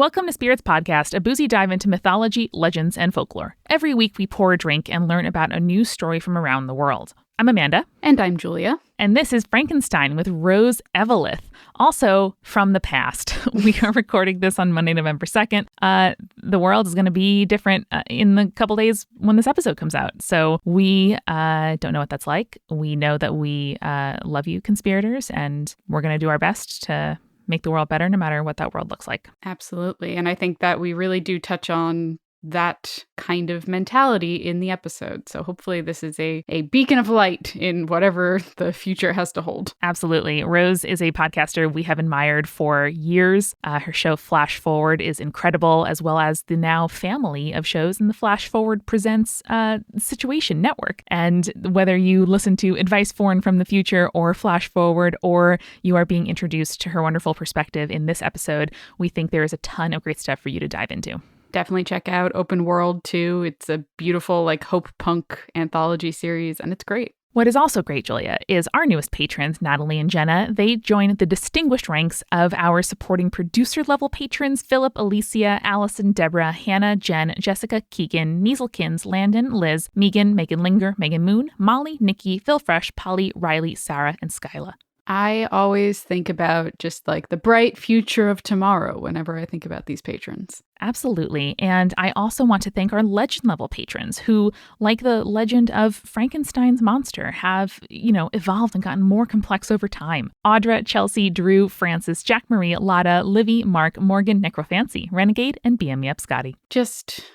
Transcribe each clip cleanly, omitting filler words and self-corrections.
Welcome to Spirits Podcast, a boozy dive into mythology, legends, and folklore. Every week we pour a drink and learn about a new story from around the world. I'm Amanda. And I'm Julia. And this is Frankenstein with Rose Eveleth, also from the past. We are recording this on Monday, November 2nd. The world is going to be different in the couple days when this episode comes out. So we don't know what that's like. We know that we love you, conspirators, and we're going to do our best to make the world better no matter what that world looks like. Absolutely. And I think that we really do touch on that kind of mentality in the episode. So hopefully this is a beacon of light in whatever the future has to hold. Absolutely. Rose is a podcaster we have admired for years. Her show Flash Forward is incredible, as well as the now family of shows in the Flash Forward Presents Situation Network. And whether you listen to Advice Foreign from the Future or Flash Forward, or you are being introduced to her wonderful perspective in this episode, we think there is a ton of great stuff for you to dive into. Definitely check out Open World too. It's a beautiful hope punk anthology series, and it's great. What is also great, Julia, is our newest patrons, Natalie and Jenna. They join the distinguished ranks of our supporting producer-level patrons, Philip, Alicia, Allison, Deborah, Hannah, Jen, Jessica, Keegan, Nieselkins, Landon, Liz, Megan, Megan Linger, Megan Moon, Molly, Nikki, Phil Fresh, Polly, Riley, Sarah, and Skyla. I always think about just the bright future of tomorrow whenever I think about these patrons. Absolutely. And I also want to thank our legend level patrons who, like the legend of Frankenstein's monster, have, evolved and gotten more complex over time. Audra, Chelsea, Drew, Francis, Jack Marie, Lotta, Livy, Mark, Morgan, Necrofancy, Renegade, and BM Me Up Scotty. Just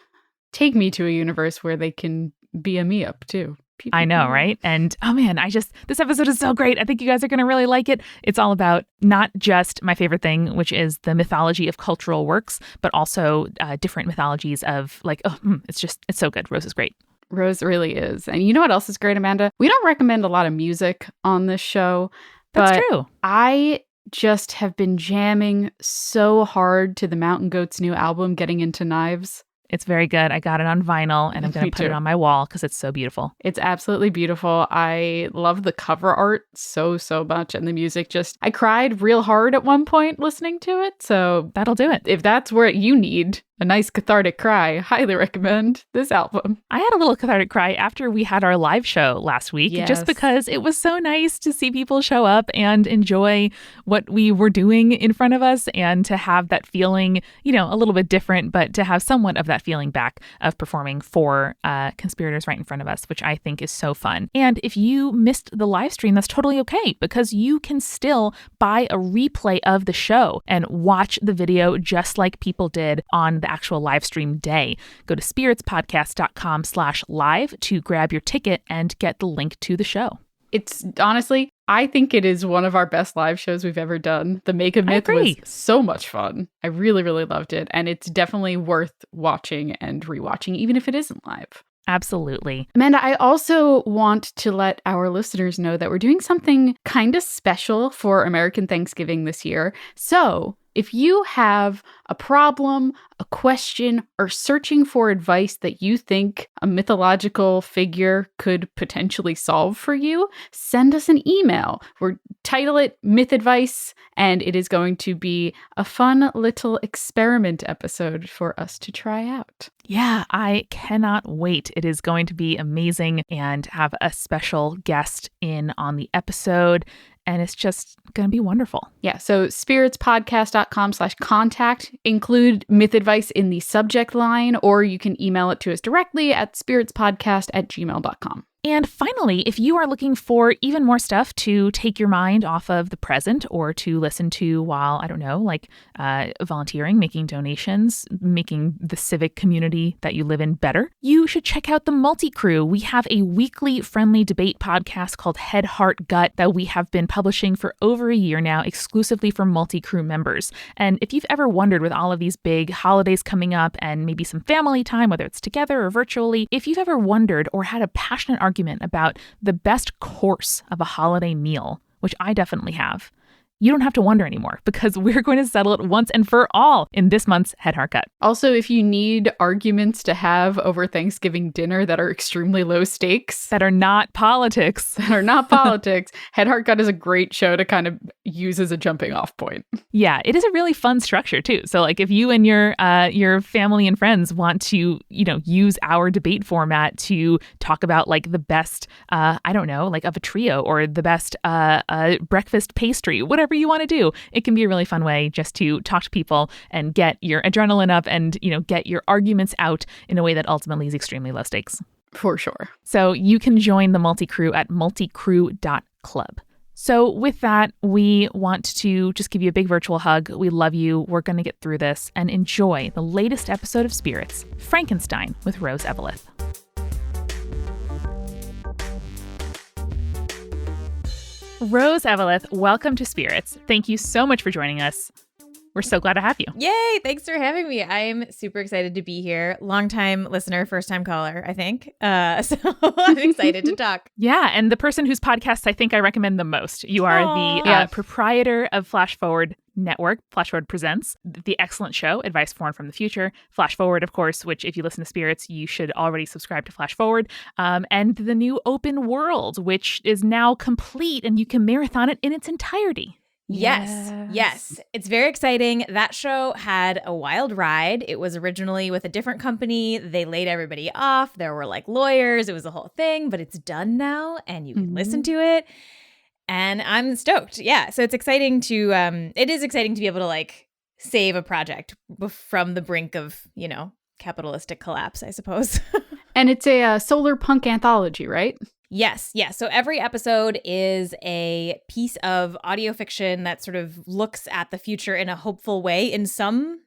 take me to a universe where they can BM me up too. I know, right? And oh man, this episode is so great. I think you guys are going to really like it. It's all about not just my favorite thing, which is the mythology of cultural works, but also different mythologies of it's so good. Rose is great. Rose really is. And you know what else is great, Amanda? We don't recommend a lot of music on this show. That's true. I just have been jamming so hard to the Mountain Goats' new album, Getting Into Knives. It's very good. I got it on vinyl and I'm going to put it on my wall because it's so beautiful. It's absolutely beautiful. I love the cover art so much. And the music I cried real hard at one point listening to it. So that'll do it. If that's what you need, a nice cathartic cry, highly recommend this album. I had a little cathartic cry after we had our live show last week, just because it was so nice to see people show up and enjoy what we were doing in front of us, and to have that feeling, a little bit different, but to have somewhat of that feeling back of performing for conspirators right in front of us, which I think is so fun. And if you missed the live stream, that's totally okay, because you can still buy a replay of the show and watch the video just like people did on the actual live stream day. Go to spiritspodcast.com/live to grab your ticket and get the link to the show. It's honestly, I think it is one of our best live shows we've ever done. The Make a Myth was so much fun. I really, really loved it. And it's definitely worth watching and rewatching, even if it isn't live. Absolutely. Amanda, I also want to let our listeners know that we're doing something kind of special for American Thanksgiving this year. So if you have a problem, a question, or searching for advice that you think a mythological figure could potentially solve for you, send us an email. We'll title it Myth Advice, and it is going to be a fun little experiment episode for us to try out. Yeah, I cannot wait. It is going to be amazing, and have a special guest in on the episode. And it's just going to be wonderful. Yeah. So spiritspodcast.com/contact. Include myth advice in the subject line, or you can email it to us directly at spiritspodcast@gmail.com. And finally, if you are looking for even more stuff to take your mind off of the present, or to listen to while, volunteering, making donations, making the civic community that you live in better, you should check out the Multi-Crew. We have a weekly friendly debate podcast called Head, Heart, Gut that we have been publishing for over a year now, exclusively for Multi-Crew members. And if you've ever wondered, with all of these big holidays coming up and maybe some family time, whether it's together or virtually, if you've ever wondered or had a passionate argument about the best course of a holiday meal, which I definitely have, you don't have to wonder anymore because we're going to settle it once and for all in this month's Head Haircut. Also, if you need arguments to have over Thanksgiving dinner that are extremely low stakes, that are not politics, Head Haircut is a great show to kind of use as a jumping off point. Yeah, it is a really fun structure too. So like if you and your family and friends want to, use our debate format to talk about like the best, like of a trio or the best breakfast pastry, whatever you want to do, it can be a really fun way just to talk to people and get your adrenaline up and, get your arguments out in a way that ultimately is extremely low stakes. For sure. So you can join the multi-crew at multicrew.club. So with that, we want to just give you a big virtual hug. We love you. We're going to get through this and enjoy the latest episode of Spirits, Frankenstein with Rose Eveleth. Rose Eveleth, welcome to Spirits. Thank you so much for joining us. We're so glad to have you. Yay! Thanks for having me. I'm super excited to be here. Longtime listener, first-time caller, I think. So I'm excited to talk. Yeah, and the person whose podcast I think I recommend the most. You are the proprietor of Flash Forward Network. Flash Forward presents the excellent show, Advice for and from the Future. Flash Forward, of course, which if you listen to Spirits, you should already subscribe to Flash Forward. And the new Open World, which is now complete and you can marathon it in its entirety. Yes. It's very exciting. That show had a wild ride. It was originally with a different company. They laid everybody off. There were like lawyers. It was a whole thing, but it's done now and you can listen to it. And I'm stoked. Yeah. So it's exciting it is exciting to be able to like save a project from the brink of, capitalistic collapse, I suppose. And it's a solar punk anthology, right? Yes. So every episode is a piece of audio fiction that sort of looks at the future in a hopeful way in some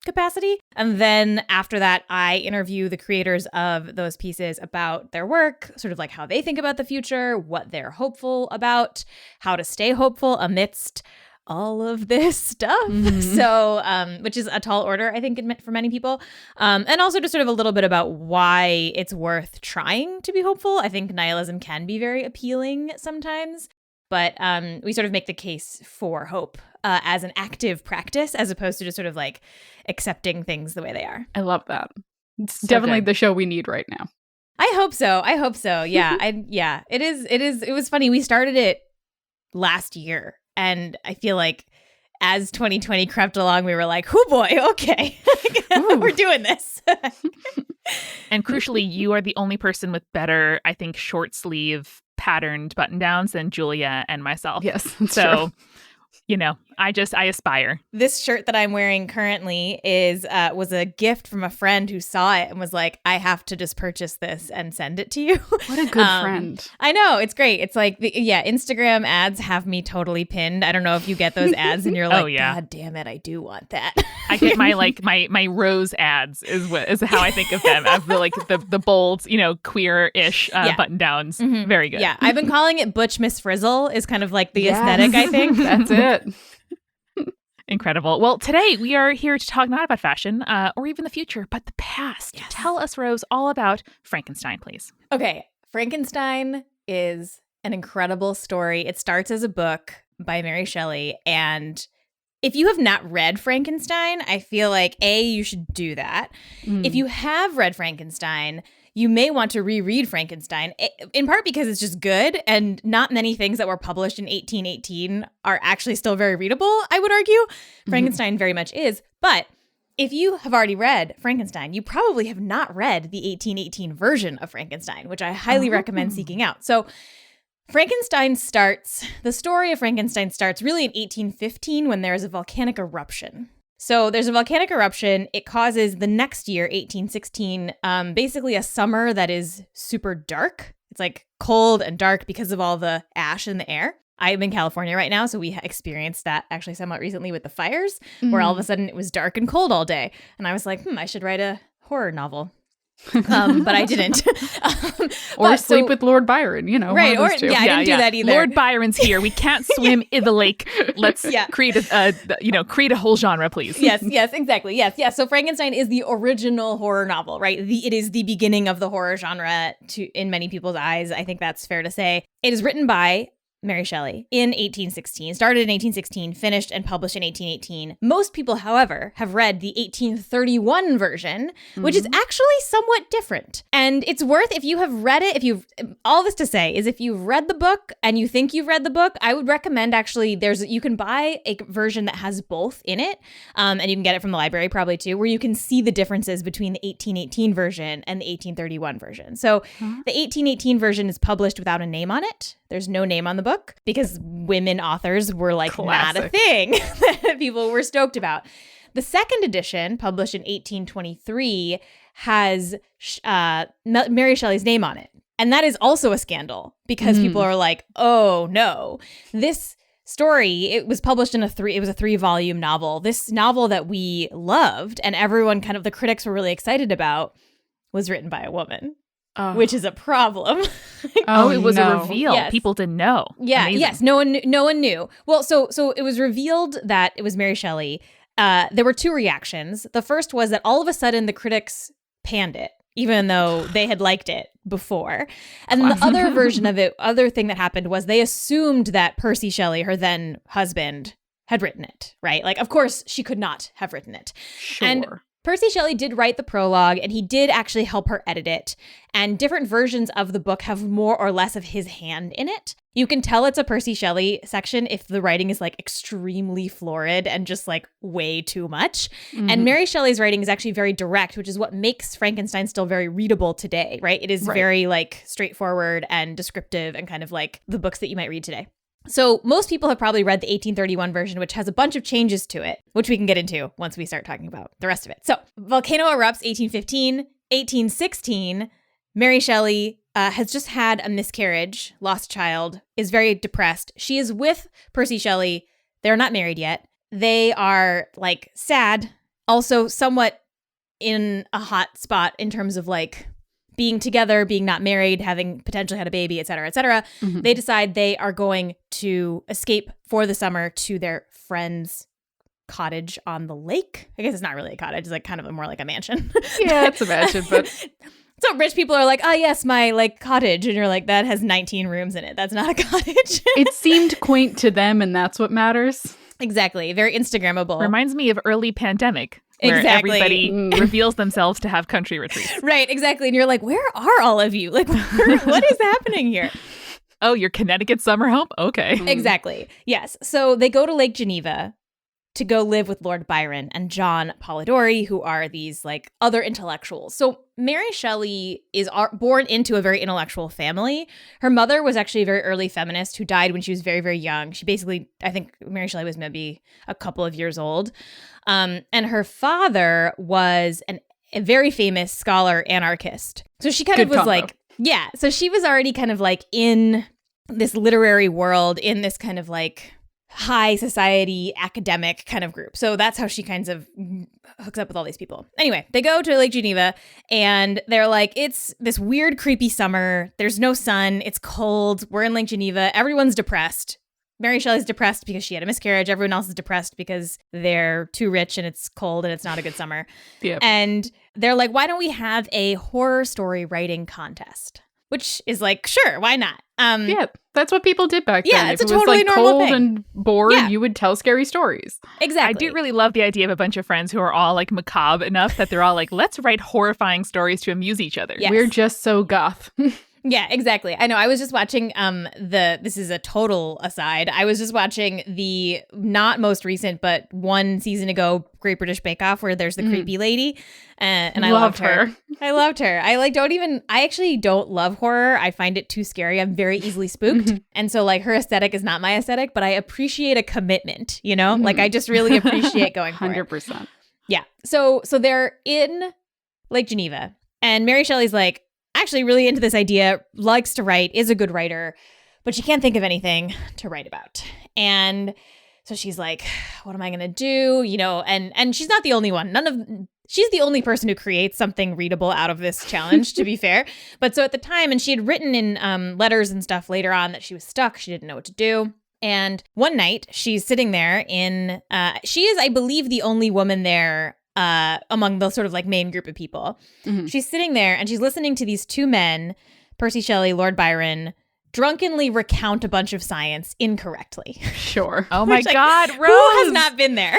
capacity. And then after that, I interview the creators of those pieces about their work, sort of like how they think about the future, what they're hopeful about, how to stay hopeful amidst all of this stuff. So, which is a tall order, I think, for many people. And also just sort of a little bit about why it's worth trying to be hopeful. I think nihilism can be very appealing sometimes, but we sort of make the case for hope as an active practice as opposed to just sort of like accepting things the way they are. I love that. It's so definitely the show we need right now. I hope so. Yeah. It was funny. We started it last year. And I feel like as 2020 crept along, we were like, oh boy, okay, we're doing this. And crucially, you are the only person with better, I think, short sleeve patterned button downs than Julia and myself. Yes. So, I aspire. This shirt that I'm wearing currently was a gift from a friend who saw it and was like, I have to just purchase this and send it to you. What a good friend. I know. It's great. It's like, Instagram ads have me totally pinned. I don't know if you get those ads and you're like, oh, yeah. God damn it, I do want that. I get my Rose ads is how I think of them, as the bold, queer-ish button downs. Mm-hmm. Very good. Yeah, I've been calling it Butch Miss Frizzle is kind of like the aesthetic, I think. That's it. Incredible. Well, today we are here to talk not about fashion or even the future, but the past. Yes. Tell us, Rose, all about Frankenstein, please. Okay. Frankenstein is an incredible story. It starts as a book by Mary Shelley. And if you have not read Frankenstein, I feel like, you should do that. If you have read Frankenstein, you may want to reread Frankenstein, in part because it's just good and not many things that were published in 1818 are actually still very readable, I would argue. Frankenstein very much is. But if you have already read Frankenstein, you probably have not read the 1818 version of Frankenstein, which I highly recommend seeking out. So the story of Frankenstein starts really in 1815 when there is a volcanic eruption. So there's a volcanic eruption. It causes the next year, 1816, basically a summer that is super dark. It's like cold and dark because of all the ash in the air. I'm in California right now, so we experienced that actually somewhat recently with the fires, where all of a sudden it was dark and cold all day. And I was like, I should write a horror novel. But I didn't. Or sleep with Lord Byron, Right. Or I didn't do that either. Lord Byron's here. We can't swim in the lake. Let's create a whole genre, please. Yes, exactly. Yes. So Frankenstein is the original horror novel, right? It is the beginning of the horror genre in many people's eyes. I think that's fair to say. It is written by Mary Shelley in 1816, started in 1816, finished and published in 1818. Most people, however, have read the 1831 version, which is actually somewhat different. And it's worth, if you have read it, all this to say is if you've read the book and you think you've read the book, I would recommend actually you can buy a version that has both in it. And you can get it from the library probably too, where you can see the differences between the 1818 version and the 1831 version. So the 1818 version is published without a name on it. There's no name on the book because women authors were like not a thing that people were stoked about. The second edition, published in 1823, has Mary Shelley's name on it. And that is also a scandal because people are like, oh no, this story, it was published in it was a 3-volume novel. This novel that we loved and everyone kind of, the critics were really excited about, was written by a woman. Which is a problem. It was a reveal. Yes. People didn't know. Yeah. Amazing. Yes. No one knew. Well, so it was revealed that it was Mary Shelley. There were 2 reactions. The first was that all of a sudden the critics panned it, even though they had liked it before. And then the other version of it, other thing that happened was they assumed that Percy Shelley, her then husband, had written it, right? Like, of course, she could not have written it. Sure. And Percy Shelley did write the prologue, and he did actually help her edit it. And different versions of the book have more or less of his hand in it. You can tell it's a Percy Shelley section if the writing is like extremely florid and just like way too much. And Mary Shelley's writing is actually very direct, which is what makes Frankenstein still very readable today, right? It is very like straightforward and descriptive and kind of like the books that you might read today. So most people have probably read the 1831 version, which has a bunch of changes to it, which we can get into once we start talking about the rest of it. So volcano erupts 1815, 1816. Mary Shelley has just had a miscarriage, lost child, is very depressed. She is with Percy Shelley. They're not married yet. They are like sad, also somewhat in a hot spot in terms of like being together, being not married, having potentially had a baby, et cetera, et cetera. They decide they are going to escape for the summer to their friend's cottage on the lake. I guess it's not really a cottage. It's like kind of more like a mansion. Yeah, it's a mansion, but... So rich people are like, oh, yes, my like cottage. And you're like, that has 19 rooms in it. That's not a cottage. It seemed quaint to them, and that's what matters. Exactly. Very Instagrammable. Reminds me of early pandemic. Where everybody reveals themselves to have country retreats. Right, exactly. And you're like, where are all of you? Like, what is happening here? Oh, your Connecticut summer home? Okay. Exactly. Yes. So they go to Lake Geneva to go live with Lord Byron and John Polidori, who are these like other intellectuals. So Mary Shelley is born into a very intellectual family. Her mother was actually a very early feminist who died when she was very, very young. She basically, I think Mary Shelley was maybe a couple of years old. And her father was a very famous scholar anarchist. So she kind of was like, yeah. So she was already kind of like in this literary world, in this kind of like high society academic kind of group. So that's how she kind of hooks up with all these people. Anyway, they go to Lake Geneva and they're like, it's this weird, creepy summer. There's no sun. It's cold. We're in Lake Geneva. Everyone's depressed. Mary Shelley's depressed because she had a miscarriage. Everyone else is depressed because they're too rich and it's cold and it's not a good summer. Yep. And they're like, why don't we have a horror story writing contest? Which is like, sure, why not? Yeah, that's what people did back then. Yeah, it's if a it was totally like normal cold thing. and bored, you would tell scary stories. Exactly. I do really love the idea of a bunch of friends who are all like macabre enough that they're all like, let's write horrifying stories to amuse each other. Yes. We're just so goth. Yeah, exactly. I know. I was just watching this is a total aside. I was just watching the not most recent, but one season ago, Great British Bake Off, where there's the creepy lady. And I loved her. I loved her. I actually don't love horror. I find it too scary. I'm very easily spooked. And so like her aesthetic is not my aesthetic, but I appreciate a commitment, you know? Like I just really appreciate going for 100%. it. Yeah. So they're in Lake Geneva and Mary Shelley's like, actually really into this idea, likes to write, is a good writer, but she can't think of anything to write about. And so she's like, what am I going to do? You know, and she's not the only one. She's the only person who creates something readable out of this challenge, to be fair. But so at the time, and she had written in letters and stuff later on that she was stuck. She didn't know what to do. And one night she's sitting there she is, I believe, the only woman there among the sort of like main group of people. She's sitting there and she's listening to these two men, Percy Shelley, Lord Byron, drunkenly recount a bunch of science incorrectly. Sure. Oh my God, Rose! Who has not been there?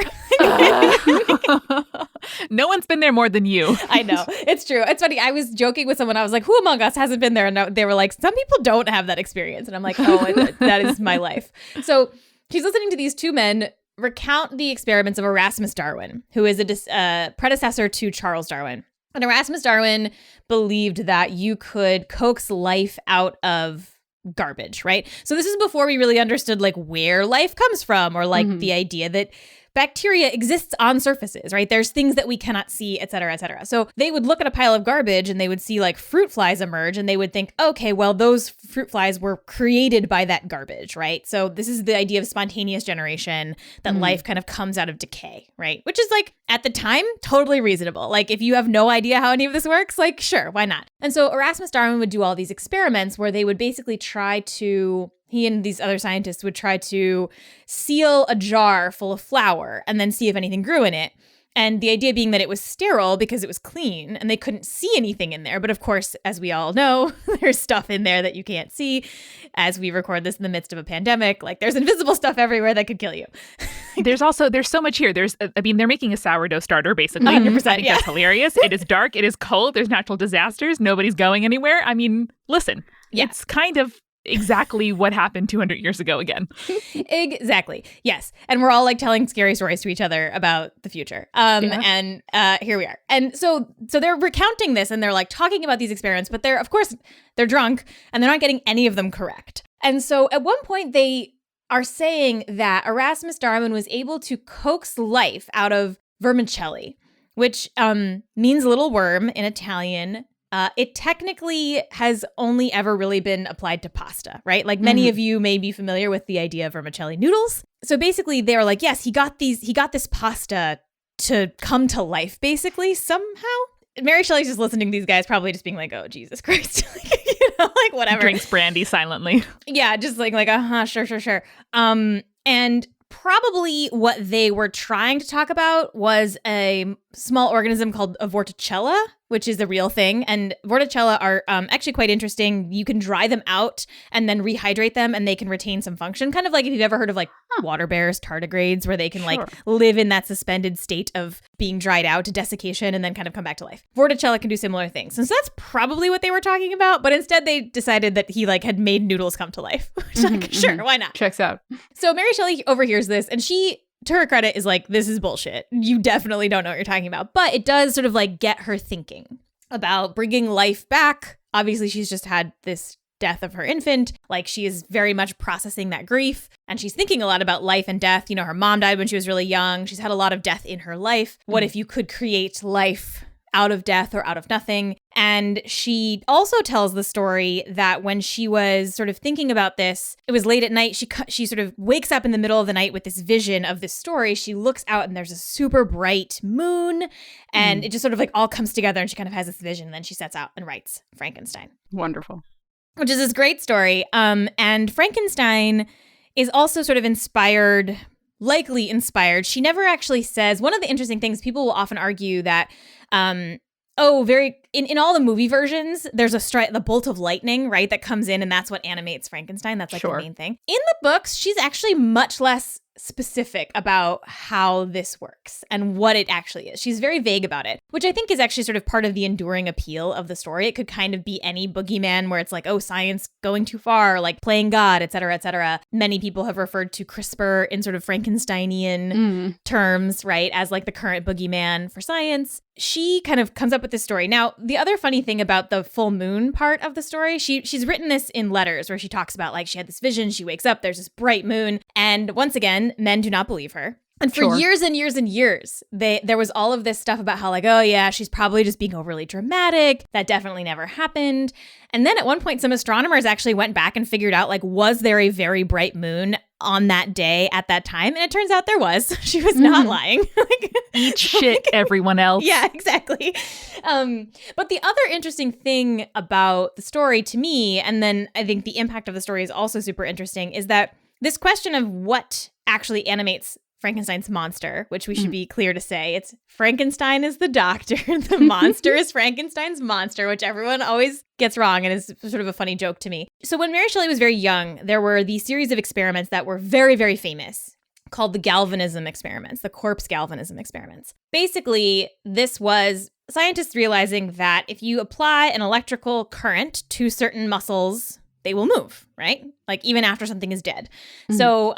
No one's been there more than you. I know. It's true. It's funny. I was joking with someone. I was like, who among us hasn't been there? And they were like, some people don't have that experience. And I'm like, oh, that is my life. So she's listening to these two men recount the experiments of Erasmus Darwin, who is a predecessor to Charles Darwin. And Erasmus Darwin believed that you could coax life out of garbage, right? So this is before we really understood like where life comes from, or like the idea that bacteria exists on surfaces, right? There's things that we cannot see, et cetera, et cetera. So they would look at a pile of garbage and they would see like fruit flies emerge, and they would think, okay, well, those fruit flies were created by that garbage, right? So this is the idea of spontaneous generation, that life kind of comes out of decay, right? Which is like, at the time, totally reasonable. Like if you have no idea how any of this works, like sure, why not? And so Erasmus Darwin would do all these experiments where they would basically he and these other scientists would try to seal a jar full of flour and then see if anything grew in it. And the idea being that it was sterile because it was clean and they couldn't see anything in there. But of course, as we all know, there's stuff in there that you can't see. As we record this in the midst of a pandemic, like there's invisible stuff everywhere that could kill you. There's so much here. They're making a sourdough starter, basically. 100%, I think that's hilarious. It is dark. It is cold. There's natural disasters. Nobody's going anywhere. I mean, listen, it's kind of exactly what happened 200 years ago again. Exactly. Yes. And we're all like telling scary stories to each other about the future. And here we are. And so they're recounting this and they're like talking about these experiments, but they're drunk and they're not getting any of them correct. And so at one point they are saying that Erasmus Darwin was able to coax life out of vermicelli, which means little worm in Italian. It technically has only ever really been applied to pasta, right? Like many of you may be familiar with the idea of vermicelli noodles. So basically they were like, yes, he got this pasta to come to life basically somehow. Mary Shelley's just listening to these guys probably just being like, oh, Jesus Christ. Like whatever. Drinks brandy silently. Yeah, just like, sure. And probably what they were trying to talk about was a small organism called a vorticella, which is the real thing. And vorticella are actually quite interesting. You can dry them out and then rehydrate them and they can retain some function. Kind of like if you've ever heard of like water bears, tardigrades, where they can like live in that suspended state of being dried out to desiccation and then kind of come back to life. Vorticella can do similar things. And so that's probably what they were talking about. But instead they decided that he like had made noodles come to life. Sure, why not? Checks out. So Mary Shelley overhears this and she, to her credit, is like, this is bullshit. You definitely don't know what you're talking about. But it does sort of like get her thinking about bringing life back. Obviously, she's just had this death of her infant. Like she is very much processing that grief. And she's thinking a lot about life and death. You know, her mom died when she was really young. She's had a lot of death in her life. What if you could create life out of death or out of nothing? And she also tells the story that when she was sort of thinking about this, it was late at night. She sort of wakes up in the middle of the night with this vision of this story. She looks out and there's a super bright moon and it just sort of like all comes together and she kind of has this vision. And then she sets out and writes Frankenstein. Wonderful. Which is this great story. And Frankenstein is also sort of likely inspired. She never actually says, one of the interesting things, people will often argue that in all the movie versions, there's the bolt of lightning, right, that comes in and that's what animates Frankenstein. That's like the main thing. In the books, she's actually much less specific about how this works and what it actually is. She's very vague about it, which I think is actually sort of part of the enduring appeal of the story. It could kind of be any boogeyman where it's like, oh, science going too far, like playing God, et cetera, et cetera. Many people have referred to CRISPR in sort of Frankensteinian terms, right, as like the current boogeyman for science. She kind of comes up with this story. Now, the other funny thing about the full moon part of the story, she's written this in letters where she talks about like she had this vision, she wakes up, there's this bright moon. And once again, men do not believe her. And for years and years and years, there was all of this stuff about how like, oh yeah, she's probably just being overly dramatic. That definitely never happened. And then at one point, some astronomers actually went back and figured out like, was there a very bright moon on that day at that time? And it turns out there was. She was not lying. Eat shit, everyone else. Yeah, exactly. But the other interesting thing about the story to me, and then I think the impact of the story is also super interesting, is that this question of what actually animates Frankenstein's monster, which we should be clear to say. It's Frankenstein is the doctor. The monster is Frankenstein's monster, which everyone always gets wrong and is sort of a funny joke to me. So when Mary Shelley was very young, there were these series of experiments that were very, very famous called the galvanism experiments, the corpse galvanism experiments. Basically, this was scientists realizing that if you apply an electrical current to certain muscles, they will move, right? Like even after something is dead. So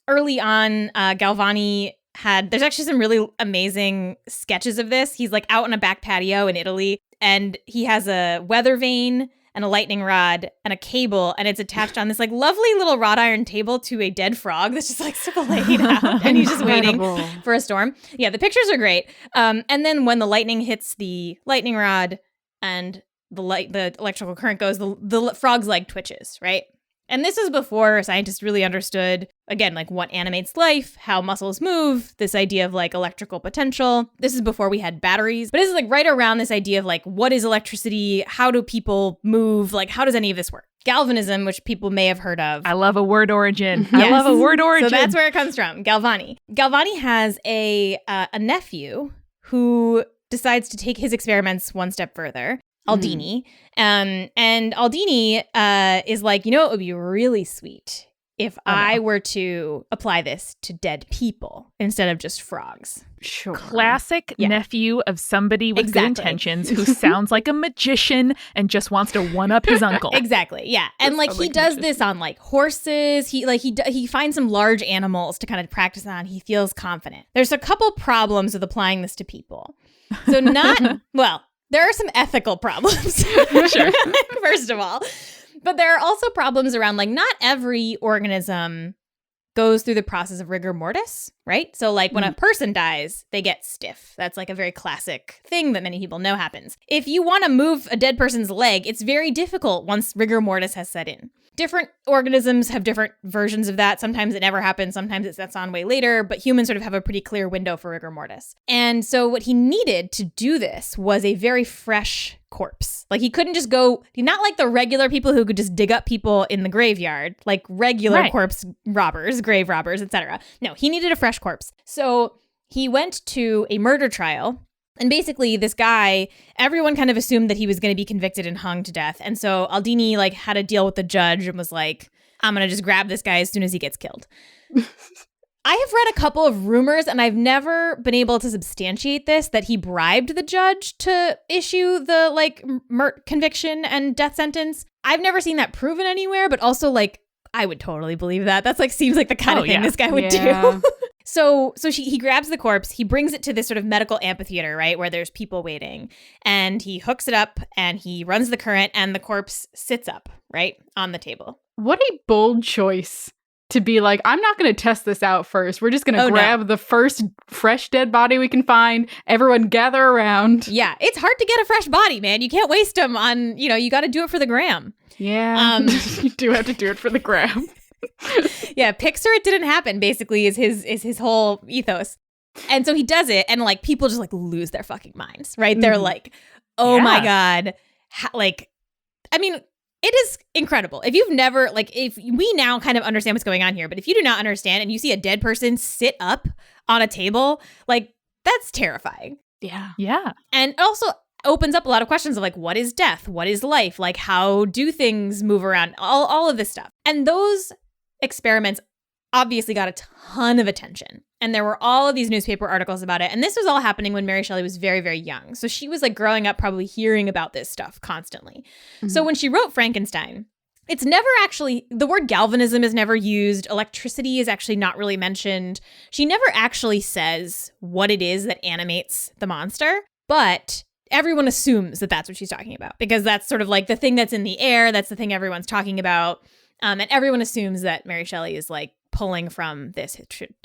early on, Galvani there's actually some really amazing sketches of this. He's like out on a back patio in Italy, and he has a weather vane and a lightning rod and a cable, and it's attached on this like lovely little wrought iron table to a dead frog that's just like splayed out, and he's just waiting for a storm. Yeah, the pictures are great. And then when the lightning hits the lightning rod and the electrical current goes, the frog's leg twitches, right? And this is before scientists really understood, again, like what animates life, how muscles move, this idea of like electrical potential. This is before we had batteries. But this is like right around this idea of like, what is electricity? How do people move? Like, how does any of this work? Galvanism, which people may have heard of. I love a word origin. Yes. I love a word origin. So that's where it comes from, Galvani. Galvani has a nephew who decides to take his experiments one step further. Aldini. And Aldini is like, you know, it would be really sweet if I were to apply this to dead people instead of just frogs. Sure. Classic nephew of somebody with good intentions who sounds like a magician and just wants to one-up his uncle. Exactly. Yeah. And like he does this on like horses. He finds some large animals to kind of practice on. He feels confident. There's a couple problems with applying this to people. So there are some ethical problems, Sure. first of all. But there are also problems around, like, not every organism goes through the process of rigor mortis, right? So, like, when a person dies, they get stiff. That's, like, a very classic thing that many people know happens. If you want to move a dead person's leg, it's very difficult once rigor mortis has set in. Different organisms have different versions of that. Sometimes it never happens. Sometimes that's on way later. But humans sort of have a pretty clear window for rigor mortis. And so what he needed to do this was a very fresh corpse. Like he couldn't just go, not like the regular people who could just dig up people in the graveyard, like regular corpse robbers, grave robbers, etc. No, he needed a fresh corpse. So he went to a murder trial. And basically, this guy, everyone kind of assumed that he was going to be convicted and hung to death. And so Aldini like had a deal with the judge and was like, I'm going to just grab this guy as soon as he gets killed. I have read a couple of rumors, and I've never been able to substantiate this, that he bribed the judge to issue the like conviction and death sentence. I've never seen that proven anywhere, but also like I would totally believe that. That's like seems like the kind of thing this guy would do. So he grabs the corpse, he brings it to this sort of medical amphitheater, right, where there's people waiting, and he hooks it up and he runs the current, and the corpse sits up, right, on the table. What a bold choice to be like, I'm not going to test this out first. We're just going to grab the first fresh dead body we can find. Everyone gather around. Yeah, it's hard to get a fresh body, man. You can't waste them on, you got to do it for the gram. Yeah, you do have to do it for the gram. Yeah, picks or it didn't happen, basically, is his whole ethos. And so he does it, and like people just like lose their fucking minds, right? They're like, oh my God. It is incredible. If you've never, like, if we now kind of understand what's going on here, but if you do not understand and you see a dead person sit up on a table, like, that's terrifying. Yeah. Yeah. And it also opens up a lot of questions of like, what is death? What is life? Like, how do things move around? All of this stuff. And those experiments obviously got a ton of attention. And there were all of these newspaper articles about it. And this was all happening when Mary Shelley was very, very young. So she was like growing up probably hearing about this stuff constantly. Mm-hmm. So when she wrote Frankenstein, it's never actually, the word galvanism is never used. Electricity is actually not really mentioned. She never actually says what it is that animates the monster. But everyone assumes that that's what she's talking about, because that's sort of like the thing that's in the air. That's the thing everyone's talking about. And everyone assumes that Mary Shelley is like pulling from this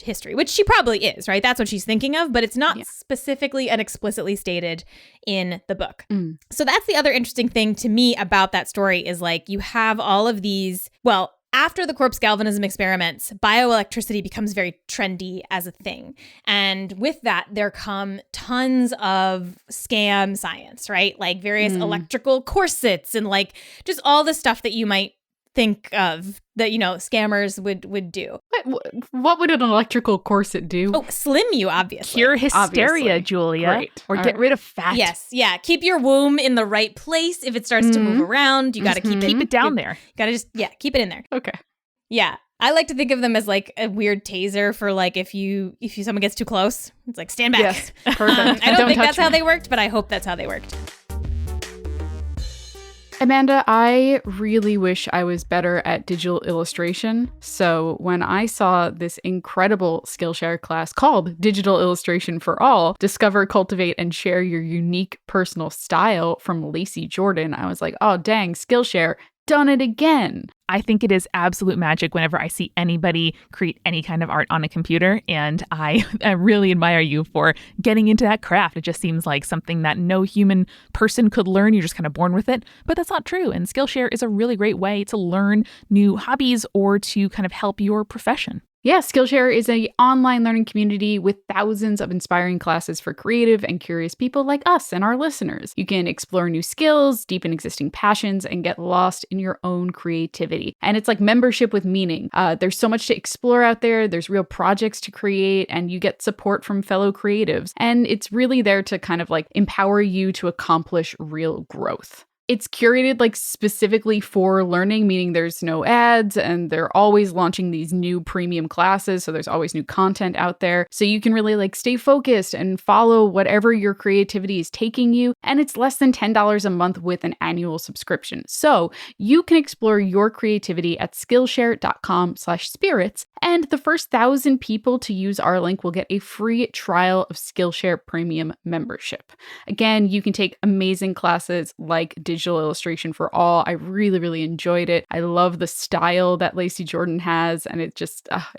history, which she probably is, right? That's what she's thinking of, but it's not specifically and explicitly stated in the book. Mm. So that's the other interesting thing to me about that story is like you have all of these, after the corpse galvanism experiments, bioelectricity becomes very trendy as a thing. And with that, there come tons of scam science, right? Like various electrical corsets and like just all the stuff that you might think of that, scammers would do. What would an electrical corset do? Oh, slim you, obviously. Cure hysteria, Obviously. Julia. Great. Or All get right. rid of fat. Yes, yeah. Keep your womb in the right place. If it starts to move around, you got to keep Keep it down there. Got to just, keep it in there. Okay. Yeah. I like to think of them as like a weird taser for like if someone gets too close, it's like stand back. Yes. Perfect. I don't think touch that's how me. they worked, but I hope that's how they worked. Amanda, I really wish I was better at digital illustration. So when I saw this incredible Skillshare class called Digital Illustration for All, Discover, Cultivate, and Share Your Unique Personal Style from Lacey Jordan, I was like, oh, dang, Skillshare, done it again. I think it is absolute magic whenever I see anybody create any kind of art on a computer. And I really admire you for getting into that craft. It just seems like something that no human person could learn. You're just kind of born with it. But that's not true. And Skillshare is a really great way to learn new hobbies or to kind of help your profession. Yeah, Skillshare is an online learning community with thousands of inspiring classes for creative and curious people like us and our listeners. You can explore new skills, deepen existing passions, and get lost in your own creativity. And it's like membership with meaning. There's so much to explore out there. There's real projects to create, and you get support from fellow creatives. And it's really there to kind of like empower you to accomplish real growth. It's curated like specifically for learning, meaning there's no ads and they're always launching these new premium classes. So there's always new content out there. So you can really like stay focused and follow whatever your creativity is taking you. And it's less than $10 a month with an annual subscription. So you can explore your creativity at Skillshare.com/spirits. And the first 1,000 people to use our link will get a free trial of Skillshare Premium membership. Again, you can take amazing classes like Digital Illustration for All. I really, really enjoyed it. I love the style that Lacey Jordan has, and it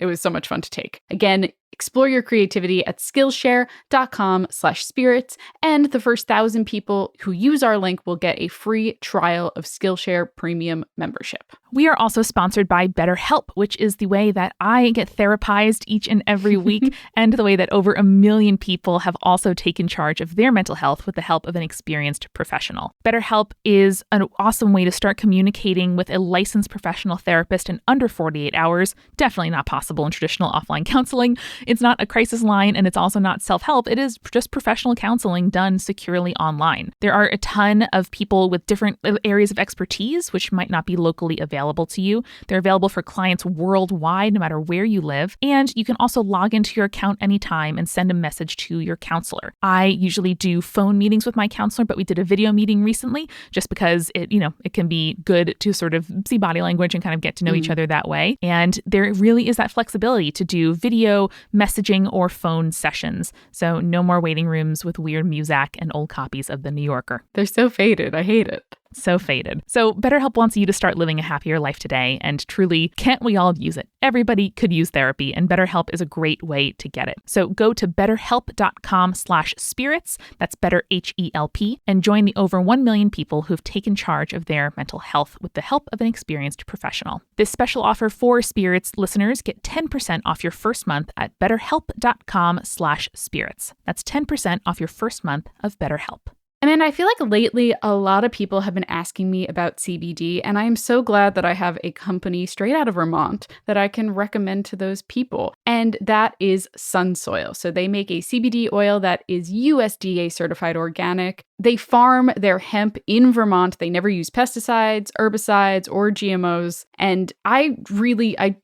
was so much fun to take. Again, explore your creativity at Skillshare.com/spirits, and the first 1,000 people who use our link will get a free trial of Skillshare Premium membership. We are also sponsored by BetterHelp, which is the way that I get therapized each and every week, and the way that over 1 million people have also taken charge of their mental health with the help of an experienced professional. BetterHelp is an awesome way to start communicating with a licensed professional therapist in under 48 hours. Definitely not possible in traditional offline counseling. It's not a crisis line, and it's also not self-help. It is just professional counseling done securely online. There are a ton of people with different areas of expertise, which might not be locally available to you. They're available for clients worldwide, no matter where you live. And you can also log into your account anytime and send a message to your counselor. I usually do phone meetings with my counselor, but we did a video meeting recently just because it can be good to sort of see body language and kind of get to know each other that way. And there really is that flexibility to do video, messaging, or phone sessions. So no more waiting rooms with weird music and old copies of The New Yorker. They're so faded. I hate it. So faded. So BetterHelp wants you to start living a happier life today, and truly, can't we all use it? Everybody could use therapy, and BetterHelp is a great way to get it. So go to betterhelp.com/spirits, that's better HELP, and join the over 1 million people who've taken charge of their mental health with the help of an experienced professional. This special offer for Spirits listeners, get 10% off your first month at betterhelp.com/spirits. That's 10% off your first month of BetterHelp. And I feel like lately a lot of people have been asking me about CBD, and I am so glad that I have a company straight out of Vermont that I can recommend to those people. And that is Sunsoil. So they make a CBD oil that is USDA certified organic. They farm their hemp in Vermont. They never use pesticides, herbicides, or GMOs. And I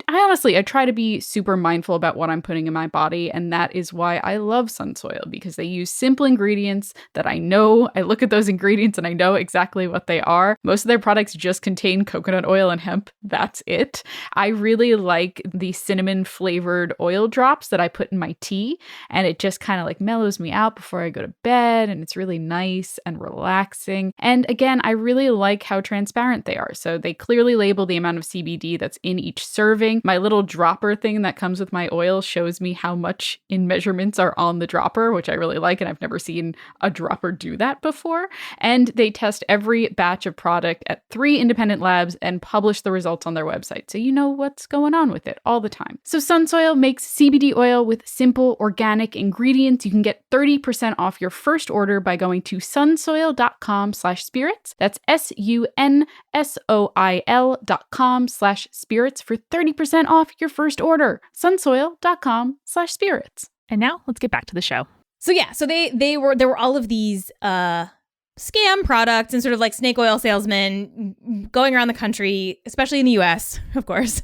honestly try to be super mindful about what I'm putting in my body. And that is why I love Sunsoil, because they use simple ingredients that I know. I look at those ingredients and I know exactly what they are. Most of their products just contain coconut oil and hemp. That's it. I really like the cinnamon flavored oil drops that I put in my tea. And it just kind of like mellows me out before I go to bed. And it's really nice and relaxing. And again, I really like how transparent they are. So they clearly label the amount of CBD that's in each serving. My little dropper thing that comes with my oil shows me how much in measurements are on the dropper, which I really like. And I've never seen a dropper do that before. And they test every batch of product at 3 independent labs and publish the results on their website. So you know what's going on with it all the time. So Sunsoil makes CBD oil with simple organic ingredients. You can get 30% off your first order by going to sunsoil.com/spirits. That's sunsoil.com/spirits for 30% off your first order. sunsoil.com/spirits. And now let's get back to the show. So there were all of these scam products and sort of like snake oil salesmen going around the country, especially in the US, of course,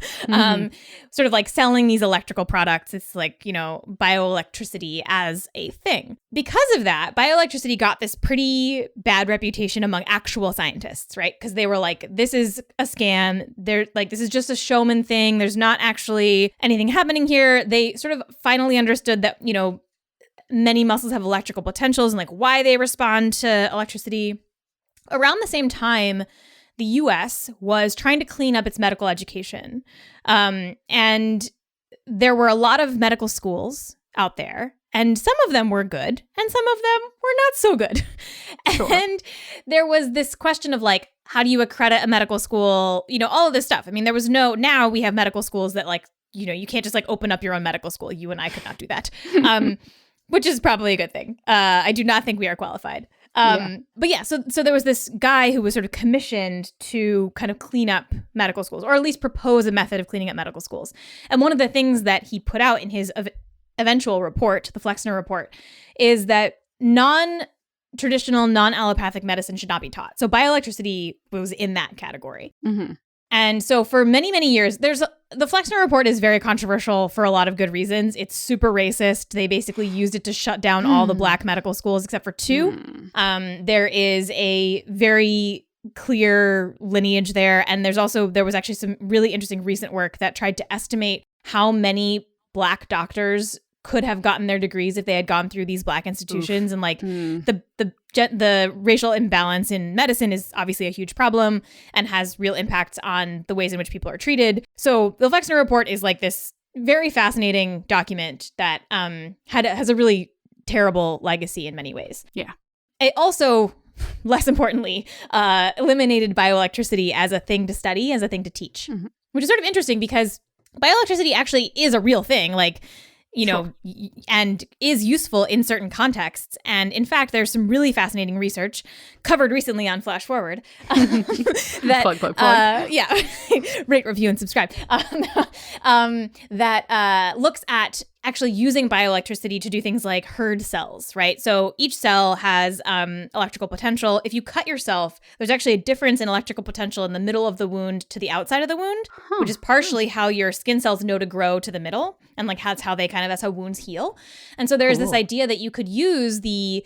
sort of like selling these electrical products. It's like, bioelectricity as a thing. Because of that, bioelectricity got this pretty bad reputation among actual scientists, right? Because they were like, this is a scam. They're like, this is just a showman thing. There's not actually anything happening here. They sort of finally understood that, many muscles have electrical potentials and like why they respond to electricity. Around the same time, the US was trying to clean up its medical education. And there were a lot of medical schools out there, and some of them were good and some of them were not so good. Sure. And there was this question of like, how do you accredit a medical school? All of this stuff. I mean, now we have medical schools that like, you can't just like open up your own medical school. You and I could not do that. Which is probably a good thing. I do not think we are qualified. But yeah, so there was this guy who was sort of commissioned to kind of clean up medical schools, or at least propose a method of cleaning up medical schools. And one of the things that he put out in his eventual report, the Flexner report, is that non-traditional, non-allopathic medicine should not be taught. So bioelectricity was in that category. Mm-hmm. And so for many, many years, the Flexner report is very controversial for a lot of good reasons. It's super racist. They basically used it to shut down all the black medical schools except for two. There is a very clear lineage there. And there was actually some really interesting recent work that tried to estimate how many black doctors could have gotten their degrees if they had gone through these black institutions. And like the racial imbalance in medicine is obviously a huge problem and has real impacts on the ways in which people are treated. So the Flexner report is like this very fascinating document that has a really terrible legacy in many ways. Yeah. It also, less importantly, eliminated bioelectricity as a thing to study, as a thing to teach, which is sort of interesting because bioelectricity actually is a real thing. Like, sure. And is useful in certain contexts. And in fact, there's some really fascinating research covered recently on Flash Forward that plug. rate, review, and subscribe. That looks at actually using bioelectricity to do things like herd cells, right? So each cell has electrical potential. If you cut yourself, there's actually a difference in electrical potential in the middle of the wound to the outside of the wound, which is partially how your skin cells know to grow to the middle. And like that's how wounds heal. And so there's this idea that you could use the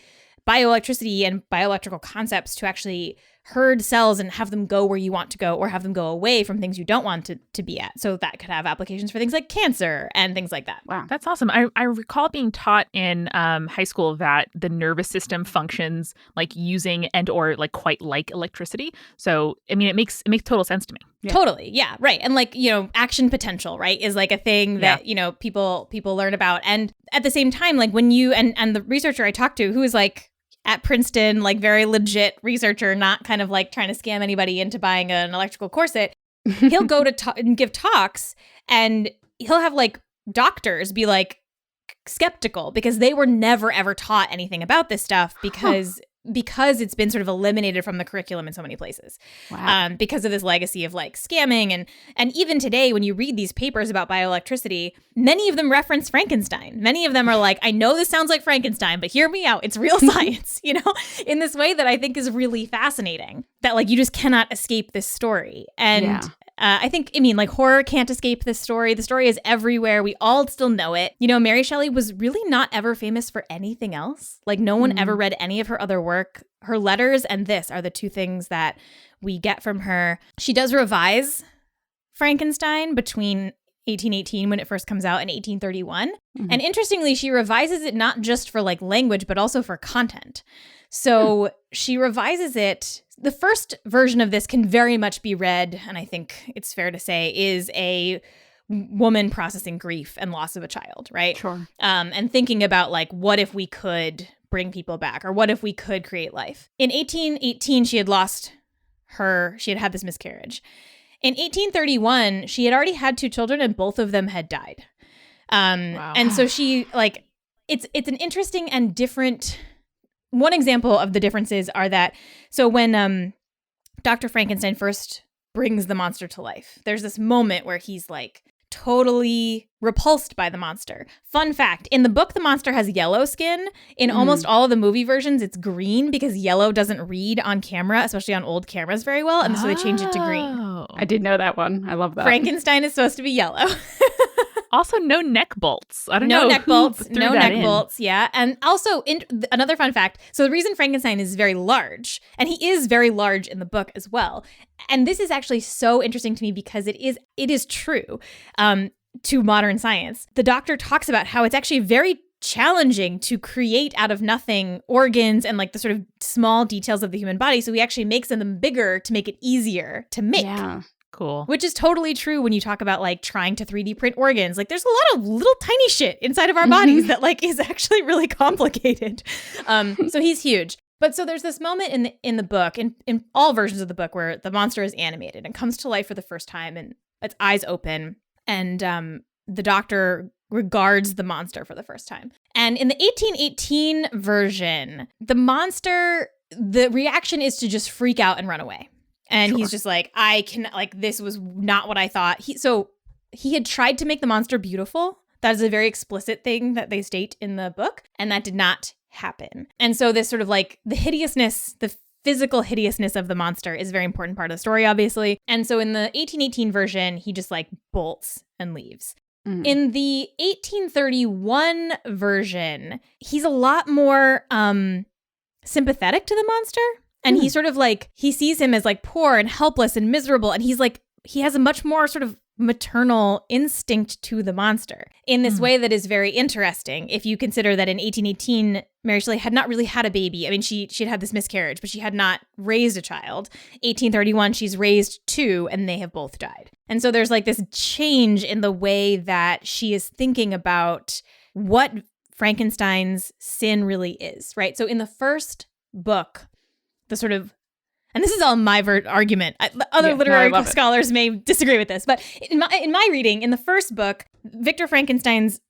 bioelectricity and bioelectrical concepts to actually herd cells and have them go where you want to go, or have them go away from things you don't want to be at. So that could have applications for things like cancer and things like that. Wow, that's awesome. I recall being taught in high school that the nervous system functions like using and or like quite like electricity. So I mean, it makes total sense to me. Yeah. Totally. Yeah. Right. And like, action potential, right, is like a thing that, people learn about. And at the same time, like when you and the researcher I talked to, who is like at Princeton, like very legit researcher, not kind of like trying to scam anybody into buying an electrical corset, he'll go to and give talks, and he'll have like doctors be like skeptical because they were never ever taught anything about this stuff because it's been sort of eliminated from the curriculum in so many places. Wow. Because of this legacy of like scamming. And even today, when you read these papers about bioelectricity, many of them reference Frankenstein. Many of them are like, I know this sounds like Frankenstein, but hear me out. It's real science, in this way that I think is really fascinating, that like you just cannot escape this story. And I think, like horror can't escape this story. The story is everywhere. We all still know it. Mary Shelley was really not ever famous for anything else. Like no one ever read any of her other work. Her letters and this are the two things that we get from her. She does revise Frankenstein between 1818 when it first comes out and 1831. And interestingly, she revises it not just for like language, but also for content. So she revises it. The first version of this can very much be read, and I think it's fair to say, is a woman processing grief and loss of a child, right? Sure. And thinking about like, what if we could bring people back, or what if we could create life? In 1818, she had had this miscarriage. In 1831, she had already had 2 children and both of them had died. Wow. And so she like, it's an interesting and different one example of the differences are that, so when Dr. Frankenstein first brings the monster to life, there's this moment where he's like totally repulsed by the monster. Fun fact, in the book, the monster has yellow skin. In almost all of the movie versions, it's green because yellow doesn't read on camera, especially on old cameras, very well. And so they changed it to green. I did know that one. I love that. Frankenstein is supposed to be yellow. Also, no neck bolts. I don't know. No neck bolts. No neck bolts. Yeah. And also, another fun fact. So the reason Frankenstein is very large, and he is very large in the book as well. And this is actually so interesting to me because it is true to modern science. The doctor talks about how it's actually very challenging to create out of nothing organs and like the sort of small details of the human body. So he actually makes them bigger to make it easier to make. Yeah. Cool. Which is totally true when you talk about like trying to 3D print organs. Like there's a lot of little tiny shit inside of our bodies that like is actually really complicated. So he's huge. But so there's this moment in the book, in all versions of the book, where the monster is animated and comes to life for the first time and its eyes open. And the doctor regards the monster for the first time. And in the 1818 version, the monster, the reaction is to just freak out and run away. And he's just like, this was not what I thought. He had tried to make the monster beautiful. That is a very explicit thing that they state in the book. And that did not happen. And so this sort of like the hideousness, the physical hideousness of the monster is a very important part of the story, obviously. And so in the 1818 version, he just like bolts and leaves. In the 1831 version, he's a lot more sympathetic to the monster. And he sort of like, he sees him as like poor and helpless and miserable. And he's like, he has a much more sort of maternal instinct to the monster in this way that is very interesting. If you consider that in 1818, Mary Shelley had not really had a baby. I mean, she'd had this miscarriage, but she had not raised a child. 1831, she's raised two and they have both died. And so there's like this change in the way that she is thinking about what Frankenstein's sin really is, right? So in the first book, the sort of, and this is all my argument. Other literary scholars may disagree with this, but in my reading, in the first book, Victor Frankenstein's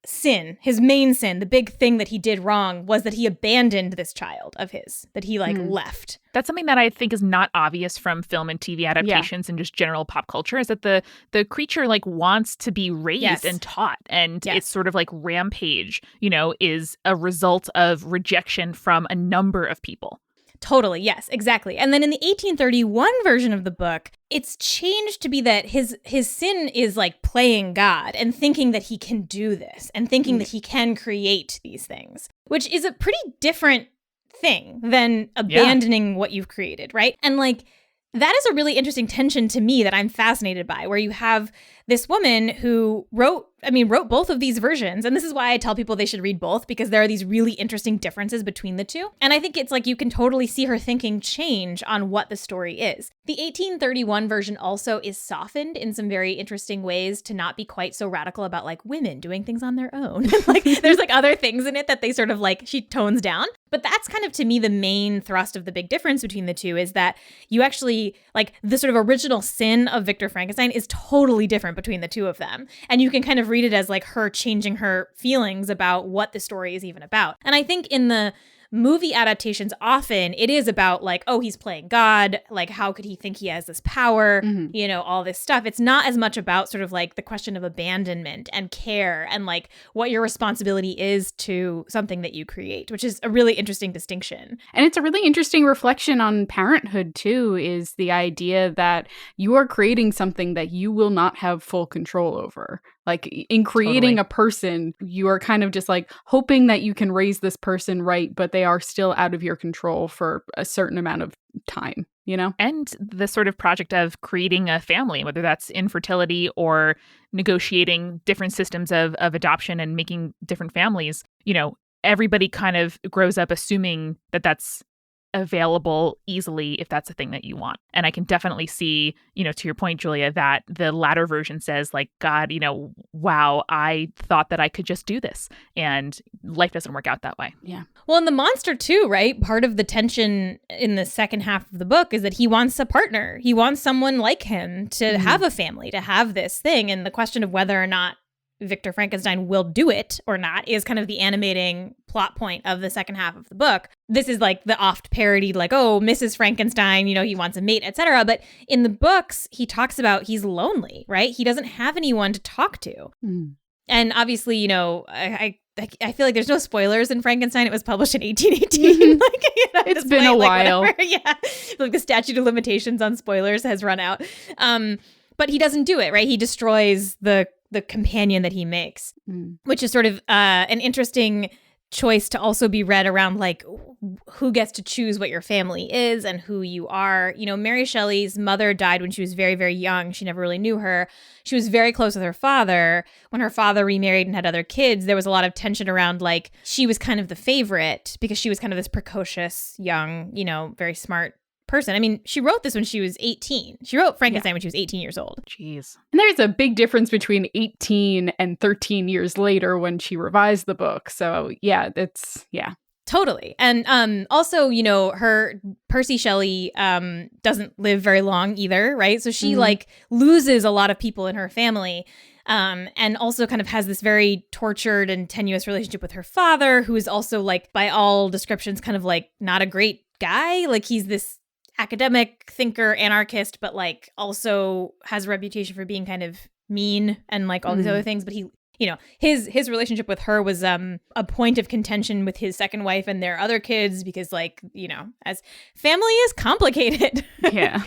sin, his main sin, the big thing that he did wrong was that he abandoned this child of his, that he like left. That's something that I think is not obvious from film and TV adaptations and just general pop culture, is that the creature like wants to be raised and taught. And it's sort of like rampage, is a result of rejection from a number of people. Totally. Yes, exactly. And then in the 1831 version of the book, it's changed to be that his sin is like playing God and thinking that he can do this and thinking that he can create these things, which is a pretty different thing than abandoning what you've created, right? And like, that is a really interesting tension to me that I'm fascinated by, where you have this woman who wrote both of these versions. And this is why I tell people they should read both, because there are these really interesting differences between the two. And I think it's like you can totally see her thinking change on what the story is. The 1831 version also is softened in some very interesting ways to not be quite so radical about like women doing things on their own. Like there's like other things in it that they sort of like, she tones down. But that's kind of, to me, the main thrust of the big difference between the two is that you actually, like, the sort of original sin of Victor Frankenstein is totally different between the two of them. And you can kind of read it as like her changing her feelings about what the story is even about. And I think in the movie adaptations, often it is about like, oh, he's playing God. Like, how could he think he has this power? All this stuff. It's not as much about sort of like the question of abandonment and care and like what your responsibility is to something that you create, which is a really interesting distinction. And it's a really interesting reflection on parenthood too, is the idea that you are creating something that you will not have full control over. Like in creating a person, you are kind of just like hoping that you can raise this person right, but they are still out of your control for a certain amount of time, And the sort of project of creating a family, whether that's infertility or negotiating different systems of adoption and making different families, everybody kind of grows up assuming that that's available easily if that's the thing that you want. And I can definitely see, to your point, Julia, that the latter version says like, God, wow, I thought that I could just do this. And life doesn't work out that way. Yeah. Well, and the monster too, right? Part of the tension in the second half of the book is that he wants a partner. He wants someone like him to have a family, to have this thing. And the question of whether or not Victor Frankenstein will do it or not is kind of the animating plot point of the second half of the book. This is like the oft parodied, like, oh, Mrs. Frankenstein, he wants a mate, etc. But in the books, he talks about he's lonely, right? He doesn't have anyone to talk to. And obviously, I feel like there's no spoilers in Frankenstein. It was published in 1818. It's been a while. Yeah. Like the statute of limitations on spoilers has run out. But he doesn't do it, right? He destroys the companion that he makes, which is sort of an interesting choice to also be read around like who gets to choose what your family is and who you are. Mary Shelley's mother died when she was very, very young. She never really knew her. She was very close with her father. When her father remarried and had other kids, there was a lot of tension around like she was kind of the favorite because she was kind of this precocious, young, very smart person. I mean, she wrote this when she was 18. She wrote Frankenstein when she was 18 years old. Jeez. And there's a big difference between 18 and 13 years later when she revised the book. So yeah, Totally. And also, her Percy Shelley doesn't live very long either, right? So she like loses a lot of people in her family. And also kind of has this very tortured and tenuous relationship with her father, who is also like, by all descriptions, kind of like not a great guy. Like he's this academic thinker, anarchist, but like also has a reputation for being kind of mean and like all these other things. But he, his relationship with her was a point of contention with his second wife and their other kids because like, as family is complicated. Yeah.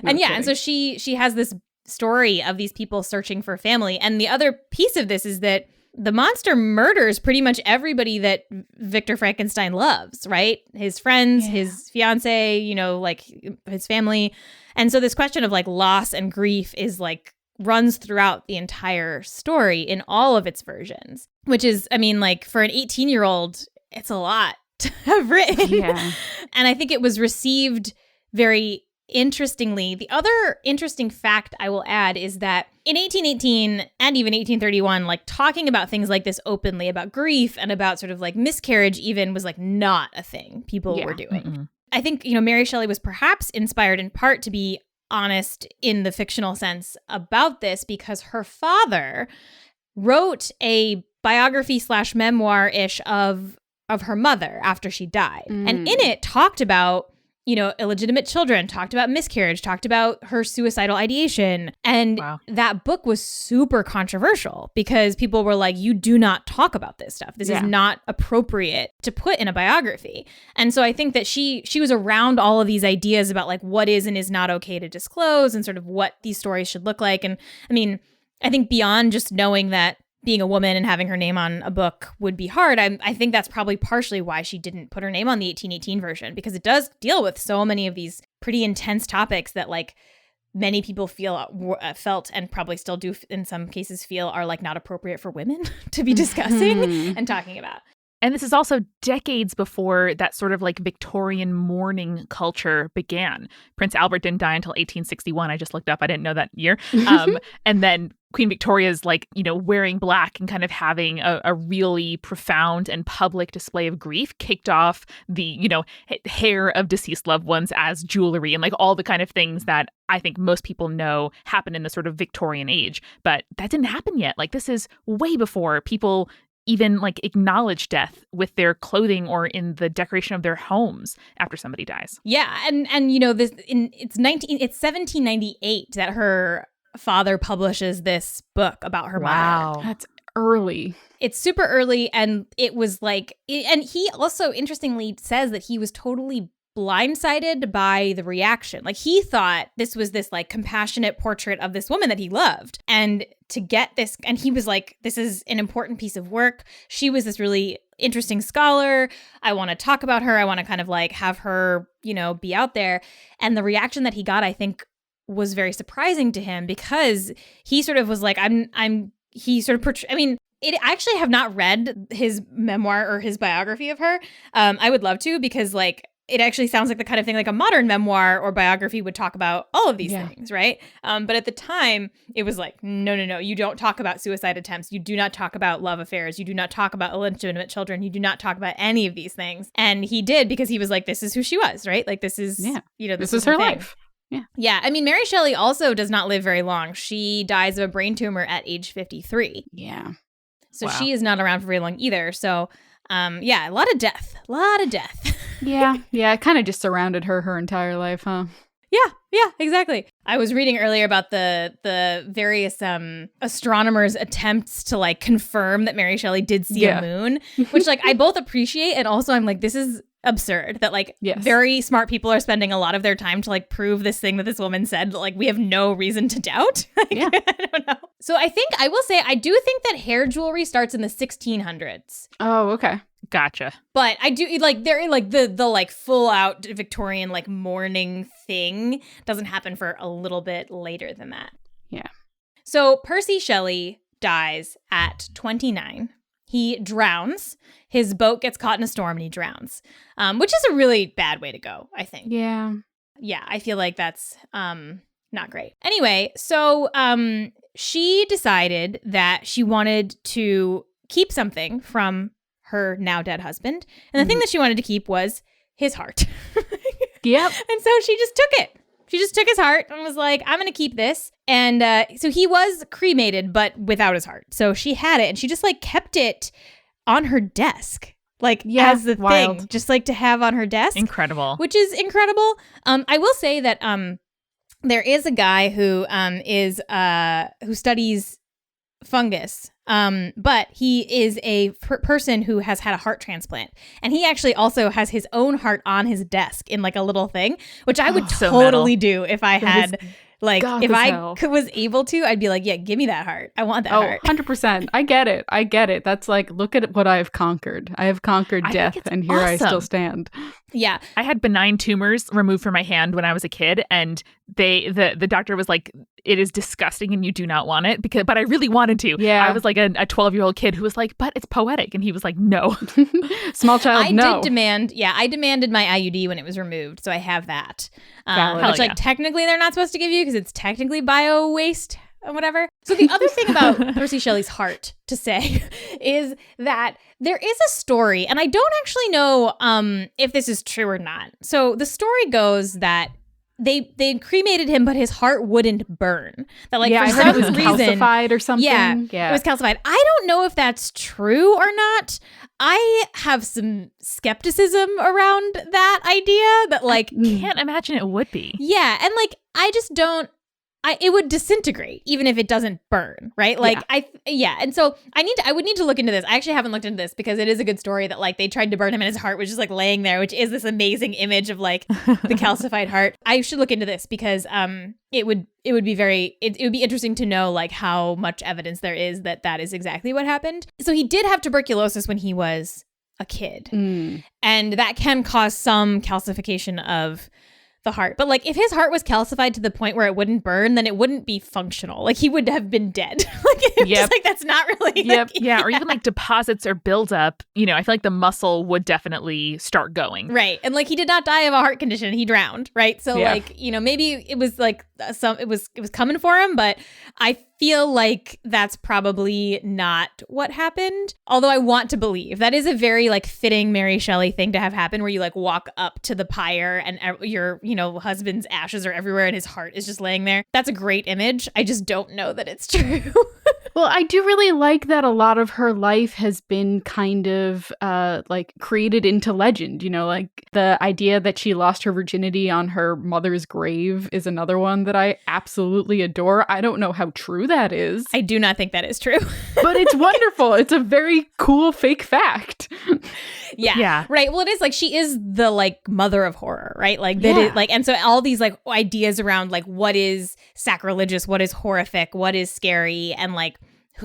And so she has this story of these people searching for family. And the other piece of this is that the monster murders pretty much everybody that Victor Frankenstein loves, right? His friends, his fiance, like his family. And so this question of like loss and grief is like runs throughout the entire story in all of its versions, which is, I mean, like for an 18-year-old, it's a lot to have written. Yeah. And I think it was received very interestingly. The other interesting fact I will add is that in 1818 and even 1831, like talking about things like this openly, about grief and about sort of like miscarriage even, was like not a thing people were doing. I think, Mary Shelley was perhaps inspired in part to be honest in the fictional sense about this because her father wrote a biography / memoir-ish of her mother after she died. And in it talked about illegitimate children, talked about miscarriage, talked about her suicidal ideation. And that book was super controversial because people were like, you do not talk about this stuff. This is not appropriate to put in a biography. And so I think that she was around all of these ideas about like what is and is not okay to disclose and sort of what these stories should look like. And I mean, I think beyond just knowing that being a woman and having her name on a book would be hard, I think that's probably partially why she didn't put her name on the 1818 version, because it does deal with so many of these pretty intense topics that like many people felt and probably still do in some cases feel are like not appropriate for women to be discussing and talking about. And this is also decades before that sort of like Victorian mourning culture began. Prince Albert didn't die until 1861. I just looked up. I didn't know that year. And then Queen Victoria's like, wearing black and kind of having a really profound and public display of grief kicked off the, hair of deceased loved ones as jewelry and like all the kind of things that I think most people know happened in the sort of Victorian age. But that didn't happen yet. Like this is way before people even like acknowledge death with their clothing or in the decoration of their homes after somebody dies. Yeah, and this it's 1798 that her father publishes this book about her mother. Wow, that's early. It's super early, and it was like, and he also interestingly says that he was totally blindsided by the reaction. Like he thought this was this like compassionate portrait of this woman that he loved. And to get this, and he was like, this is an important piece of work. She was this really interesting scholar. I want to talk about her. I want to kind of like have her, be out there. And the reaction that he got, I think, was very surprising to him because he sort of was like, I actually have not read his memoir or his biography of her. I would love to, because like, it actually sounds like the kind of thing like a modern memoir or biography would talk about all of these things, right? But at the time, it was like, no, you don't talk about suicide attempts. You do not talk about love affairs. You do not talk about illegitimate children. You do not talk about any of these things. And he did, because he was like, this is who she was, right? Like this is, this is her life. Yeah. I mean, Mary Shelley also does not live very long. She dies of a brain tumor at age 53. Yeah. So she is not around for very long either. So, yeah, a lot of death. Yeah. It kind of just surrounded her entire life, huh? Yeah, exactly. I was reading earlier about the various astronomers' attempts to like confirm that Mary Shelley did see a moon, which like I both appreciate, and also I'm like, this is absurd that like very smart people are spending a lot of their time to like prove this thing that this woman said that like we have no reason to doubt. I don't know. So I think I will say I do think that hair jewelry starts in the 1600s. Oh, okay. Gotcha. But I do like they're like the like full out Victorian like mourning thing doesn't happen for a little bit later than that. Yeah. So Percy Shelley dies at 29. He drowns. His boat gets caught in a storm and he drowns, which is a really bad way to go, I think. Yeah. Yeah, I feel like that's not great. Anyway, so she decided that she wanted to keep something from her now dead husband. And the thing that she wanted to keep was his heart. Yep. And so she just took it. She just took his heart and was like, I'm going to keep this. And so he was cremated, but without his heart. So she had it and she just like kept it on her desk. Like as the thing, just like to have on her desk. Incredible. Which is incredible. I will say that there is a guy who who studies fungus. But he is a person who has had a heart transplant, and he actually also has his own heart on his desk in like a little thing, which I would totally do if I had like if I was able to. I'd be like, yeah, give me that heart. I want that heart. 100%. I get it. That's like, look at what I've conquered. I have conquered death, and here I still stand. Yeah. I had benign tumors removed from my hand when I was a kid, and the doctor was like, it is disgusting and you do not want it, but I really wanted to. Yeah. I was like a 12-year-old kid who was like, but it's poetic. And he was like, no. Small child, I demanded my IUD when it was removed. So I have that. Which like technically they're not supposed to give you because it's technically bio waste or whatever. So the other thing about Percy Shelley's heart to say is that there is a story, and I don't actually know if this is true or not. So the story goes that they cremated him, but his heart wouldn't burn. That like for some reason, calcified or something. Yeah, it was calcified. I don't know if that's true or not. I have some skepticism around that idea. That like, can't imagine it would be. Yeah, and like I just don't. It would disintegrate even if it doesn't burn, right? Like and so I would need to look into this. I actually haven't looked into this because it is a good story that like they tried to burn him and his heart was just like laying there, which is this amazing image of like the calcified heart. I should look into this because it would be interesting to know like how much evidence there is that is exactly what happened. So he did have tuberculosis when he was a kid, and that can cause some calcification of the heart. But like if his heart was calcified to the point where it wouldn't burn, then it wouldn't be functional. Like he would have been dead. Just like that's not really or even like deposits or buildup, I feel like the muscle would definitely start going. Right. And like he did not die of a heart condition, he drowned, right? So like, maybe it was like it was coming for him, but I feel like that's probably not what happened. Although I want to believe that is a very like fitting Mary Shelley thing to have happen, where you like walk up to the pyre and your husband's ashes are everywhere and his heart is just laying there. That's a great image. I just don't know that it's true. Well, I do really like that a lot of her life has been kind of like created into legend, like the idea that she lost her virginity on her mother's grave is another one that I absolutely adore. I don't know how true that is. I do not think that is true. But it's wonderful. It's a very cool fake fact. Yeah. Right. Well, it is like she is the like mother of horror, right? Like that is like, and so all these like ideas around like what is sacrilegious, what is horrific, what is scary, and like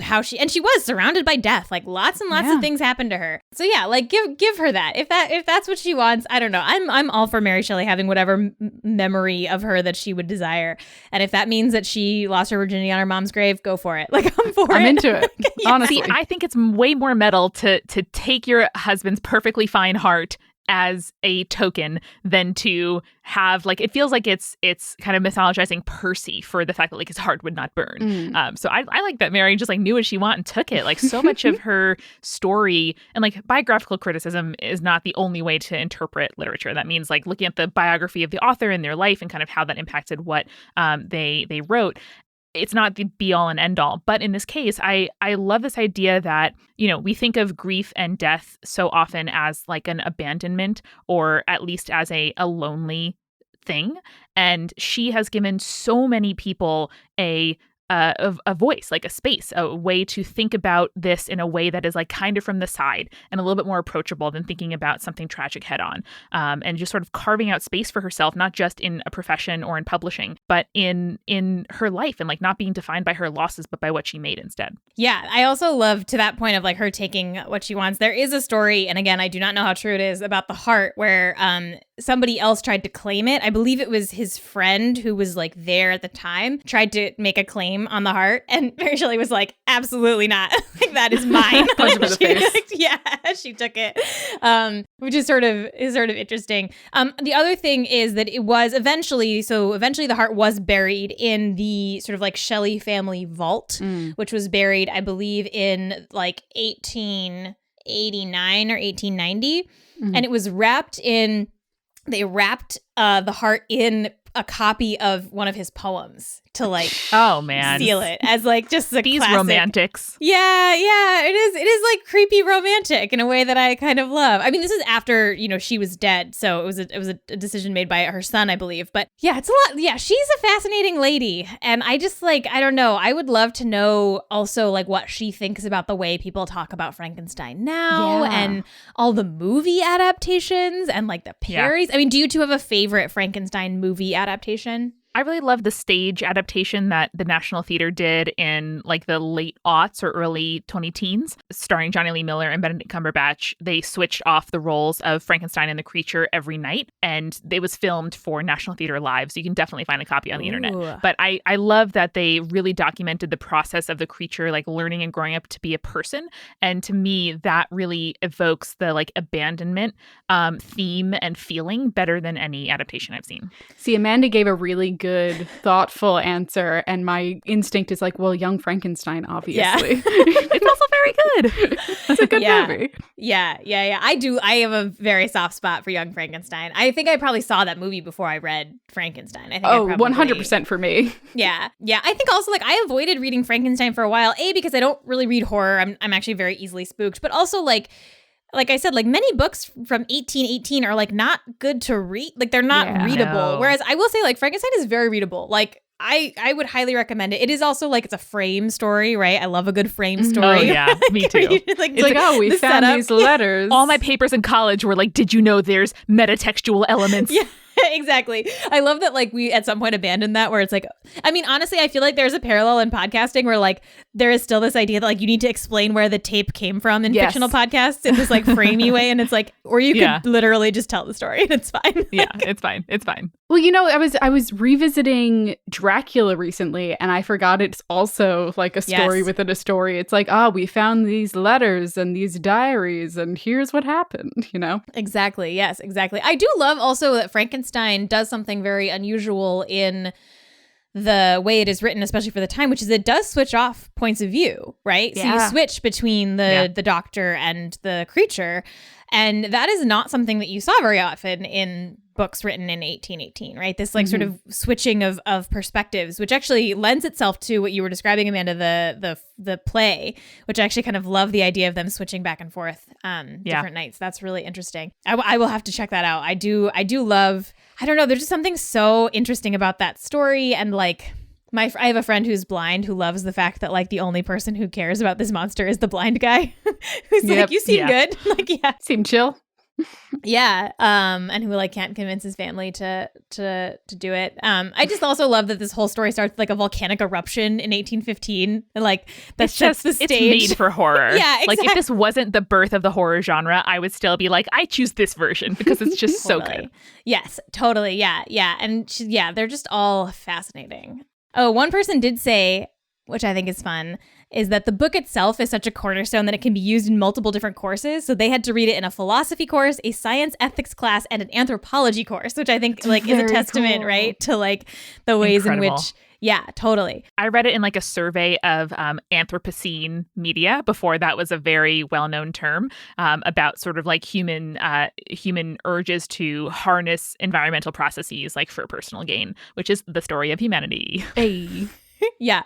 how she was surrounded by death. Like lots and lots of things happened to her. So yeah, like give her that. If that's what she wants, I don't know. I'm all for Mary Shelley having whatever memory of her that she would desire. And if that means that she lost her virginity on her mom's grave, go for it. Like I'm into it. Honestly. See, I think it's way more metal to take your husband's perfectly fine heart as a token than to have like, it feels like it's kind of mythologizing Percy for the fact that like his heart would not burn. So I like that Mary just like knew what she wanted and took it. Like so much of her story, and like biographical criticism is not the only way to interpret literature. That means like looking at the biography of the author and their life and kind of how that impacted what they wrote. It's not the be all and end all. But in this case, I love this idea that, you know, we think of grief and death so often as like an abandonment, or at least as a lonely thing. And she has given so many people a voice, like a space, a way to think about this in a way that is like kind of from the side and a little bit more approachable than thinking about something tragic head on, and just sort of carving out space for herself, not just in a profession or in publishing, but in her life, and like not being defined by her losses, but by what she made instead. Yeah, I also love to that point of like her taking what she wants. There is a story, and again, I do not know how true it is, about the heart where somebody else tried to claim it. I believe it was his friend who was like there at the time, tried to make a claim on the heart, and Mary Shelley was like, absolutely not. Like, that is mine. Punch him in the face. Yeah, she took it, which is sort of interesting. The other thing is that it was eventually the heart was buried in the sort of like Shelley family vault, which was buried, I believe, in like 1889 or 1890, and it was wrapped in. They wrapped the heart in a copy of one of his poems to like oh man seal it as like just a these classic. romantics. Yeah, it is like creepy romantic in a way that I kind of love. I mean, this is after, you know, she was dead, so it was a decision made by her son, I believe. But yeah, it's a lot. Yeah, she's a fascinating lady, and I just like, I don't know, I would love to know also like what she thinks about the way people talk about Frankenstein now, and all the movie adaptations and like the parodies. I mean, do you two have a favorite Frankenstein movie adaptation? I really love the stage adaptation that the National Theater did in like the late aughts or early 2010s, starring Johnny Lee Miller and Benedict Cumberbatch. They switched off the roles of Frankenstein and the creature every night, and it was filmed for National Theater Live, so you can definitely find a copy on the internet. But I love that they really documented the process of the creature like learning and growing up to be a person, and to me that really evokes the like abandonment theme and feeling better than any adaptation I've seen. See, Amanda gave a really good, thoughtful answer, and my instinct is like, well, Young Frankenstein, obviously. Yeah. It's also very good. It's a good movie. Yeah. I have a very soft spot for Young Frankenstein. I think I probably saw that movie before I read Frankenstein. I think 100% for me. Yeah. I think also like I avoided reading Frankenstein for a while, because I don't really read horror. I'm actually very easily spooked, but also like I said, like many books from 1818 are like not good to read. Like they're not readable. No. Whereas I will say like Frankenstein is very readable. Like I would highly recommend it. It is also like it's a frame story, right? I love a good frame story. Oh yeah, me too. It's like, oh, we found these letters. All my papers in college were like, did you know there's metatextual elements? Yeah. Exactly. I love that like we at some point abandoned that, where it's like, I mean, honestly, I feel like there's a parallel in podcasting where like there is still this idea that like you need to explain where the tape came from in fictional podcasts in this like framey way, and it's like, or you could literally just tell the story and it's fine. Yeah, it's fine. Well, you know, I was revisiting Dracula recently, and I forgot it's also like a story within a story. It's like, we found these letters and these diaries, and here's what happened, you know? Exactly. Yes, exactly. I do love also that Frankenstein does something very unusual in the way it is written, especially for the time, which is it does switch off points of view, right? Yeah. So you switch between the doctor and the creature. And that is not something that you saw very often in books written in 1818, right? This like sort of switching of perspectives, which actually lends itself to what you were describing, Amanda, the play, which I actually kind of love the idea of them switching back and forth different nights. That's really interesting. I will have to check that out. I do love, I don't know, there's just something so interesting about that story. And like I have a friend who's blind who loves the fact that like the only person who cares about this monster is the blind guy who's like, you seem good. Like, seem chill. And who like can't convince his family to do it. I just also love that this whole story starts with like a volcanic eruption in 1815, and like that's just the stage. It's made for horror. Yeah, exactly. Like if this wasn't the birth of the horror genre, I would still be like, I choose this version because it's just so good. Yes, totally. Yeah, and they're just all fascinating. Oh, one person did say, which I think is fun, is that the book itself is such a cornerstone that it can be used in multiple different courses. So they had to read it in a philosophy course, a science ethics class, and an anthropology course, which I think like is a testament, cool. right, to like the ways Incredible. in which, yeah, totally. I read it in like a survey of Anthropocene media before that was a very well-known term about sort of like human urges to harness environmental processes like for personal gain, which is the story of humanity. Hey. Yeah.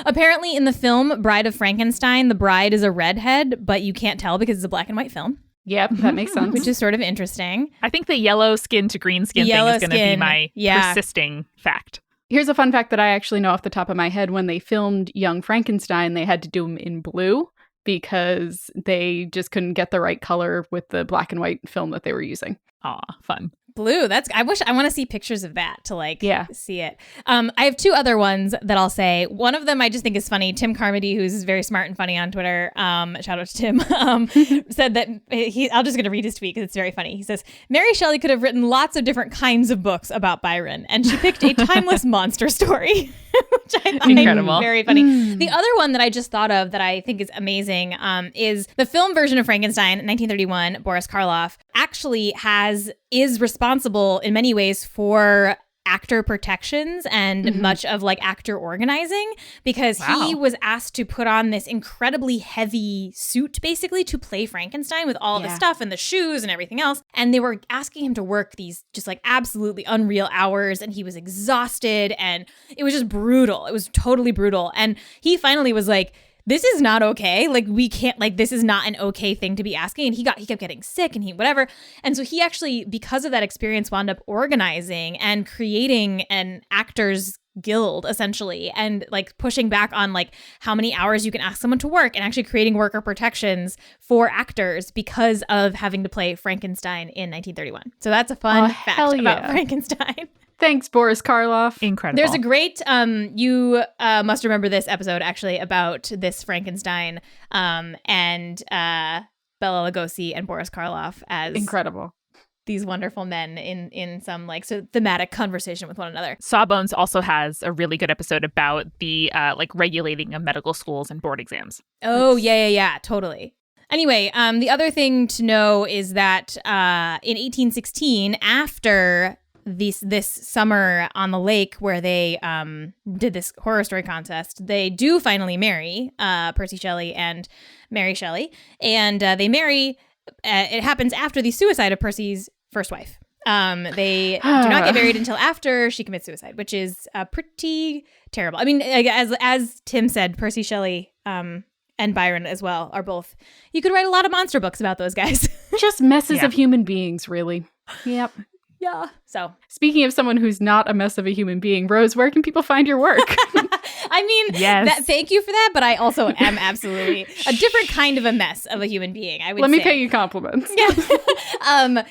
Apparently in the film Bride of Frankenstein, the bride is a redhead, but you can't tell because it's a black and white film, Yep, that makes sense. which is sort of interesting. I think the yellow skin to green skin thing Yellow is going to be skin, my yeah. persisting fact. Here's a fun fact that I actually know off the top of my head. When they filmed Young Frankenstein, they had to do him in blue because they just couldn't get the right color with the black and white film that they were using. Aw, fun. Blue. I want to see pictures of that to like see it. I have two other ones that I'll say. One of them I just think is funny. Tim Carmody, who's very smart and funny on Twitter, shout out to Tim, said that I'm just going to read his tweet because it's very funny. He says, Mary Shelley could have written lots of different kinds of books about Byron, and she picked a timeless monster story, which I find Incredible. very funny. The other one that I just thought of that I think is amazing is the film version of Frankenstein, 1931, Boris Karloff, actually is responsible in many ways for actor protections and much of like actor organizing, because he was asked to put on this incredibly heavy suit basically to play Frankenstein with all of the stuff and the shoes and everything else. And they were asking him to work these just like absolutely unreal hours, and he was exhausted, and it was just brutal. It was totally brutal. And he finally was like, this is not okay. Like, we can't, like, this is not an okay thing to be asking. And he kept getting sick and whatever. And so he actually, because of that experience, wound up organizing and creating an actors guild essentially, and like pushing back on like how many hours you can ask someone to work, and actually creating worker protections for actors because of having to play Frankenstein in 1931. So that's a fun fact about Frankenstein. Thanks, Boris Karloff. Incredible. There's a great, you must remember this episode actually about this Frankenstein and Bela Lugosi and Boris Karloff as incredible. These wonderful men in some like so thematic conversation with one another. Sawbones also has a really good episode about the like regulating of medical schools and board exams. Oh, yeah, totally. Anyway, the other thing to know is that in 1816, after this summer on the lake where they did this horror story contest, they do finally marry Percy Shelley and Mary Shelley, and they marry. It happens after the suicide of Percy's first wife. They do not get married until after she commits suicide, which is pretty terrible. I mean, as Tim said, Percy Shelley and Byron as well are both. You could write a lot of monster books about those guys. Just messes of human beings, really. Yep. Yeah. So speaking of someone who's not a mess of a human being, Rose, where can people find your work? I mean, thank you for that, but I also am absolutely a different kind of a mess of a human being, I would say. Let me pay you compliments.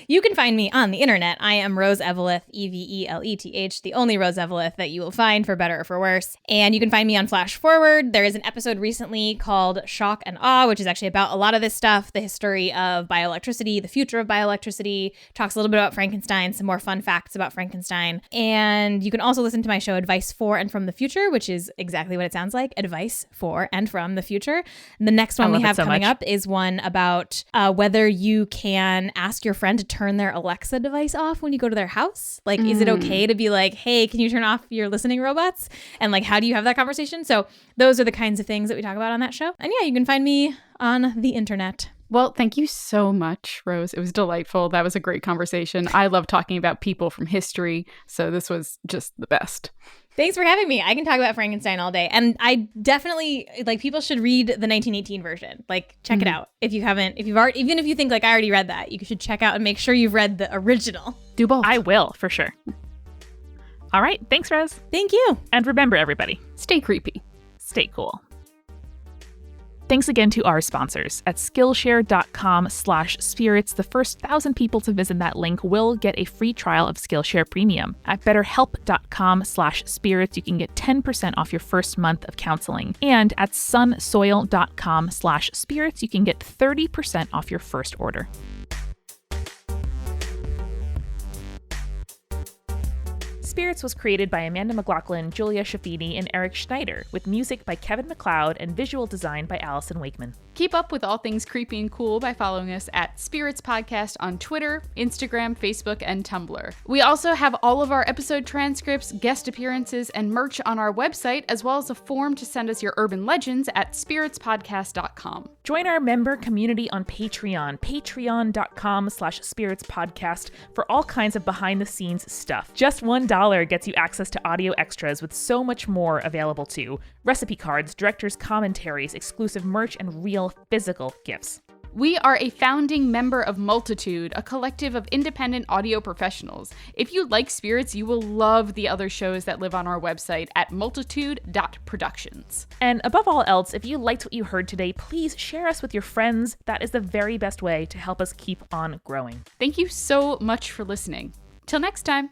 You can find me on the internet. I am Rose Eveleth, Eveleth, the only Rose Eveleth that you will find, for better or for worse. And you can find me on Flash Forward. There is an episode recently called Shock and Awe, which is actually about a lot of this stuff, the history of bioelectricity, the future of bioelectricity, talks a little bit about Frankenstein, some more fun facts about Frankenstein. And you can also listen to my show Advice for and from the Future, which is exactly what it sounds like, advice for and from the future. And the next one we have coming up is one about whether you can ask your friend to turn their Alexa device off when you go to their house. Like, is it okay to be like, hey, can you turn off your listening robots? And like, how do you have that conversation? So those are the kinds of things that we talk about on that show. And yeah, you can find me on the internet. Well, thank you so much, Rose. It was delightful. That was a great conversation. I love talking about people from history, so this was just the best. Thanks for having me. I can talk about Frankenstein all day. And I definitely, like, people should read the 1918 version. Like, check it out. If you haven't, even if you think, like, I already read that, you should check out and make sure you've read the original. Do both. I will, for sure. All right. Thanks, Rose. Thank you. And remember, everybody, stay creepy. Stay cool. Thanks again to our sponsors. At Skillshare.com/spirits, the first 1,000 people to visit that link will get a free trial of Skillshare Premium. At BetterHelp.com/spirits, you can get 10% off your first month of counseling. And at Sunsoil.com/spirits, you can get 30% off your first order. Spirits was created by Amanda McLaughlin, Julia Shafini, and Eric Schneider, with music by Kevin MacLeod and visual design by Allison Wakeman. Keep up with all things creepy and cool by following us at Spirits Podcast on Twitter, Instagram, Facebook, and Tumblr. We also have all of our episode transcripts, guest appearances, and merch on our website, as well as a form to send us your urban legends at spiritspodcast.com. Join our member community on Patreon, patreon.com/spiritspodcast, for all kinds of behind-the-scenes stuff. Just $1 gets you access to audio extras with so much more available too. Recipe cards, director's commentaries, exclusive merch, and real physical gifts. We are a founding member of Multitude, a collective of independent audio professionals. If you like Spirits, you will love the other shows that live on our website at multitude.productions. And above all else, if you liked what you heard today, please share us with your friends. That is the very best way to help us keep on growing. Thank you so much for listening. Till next time.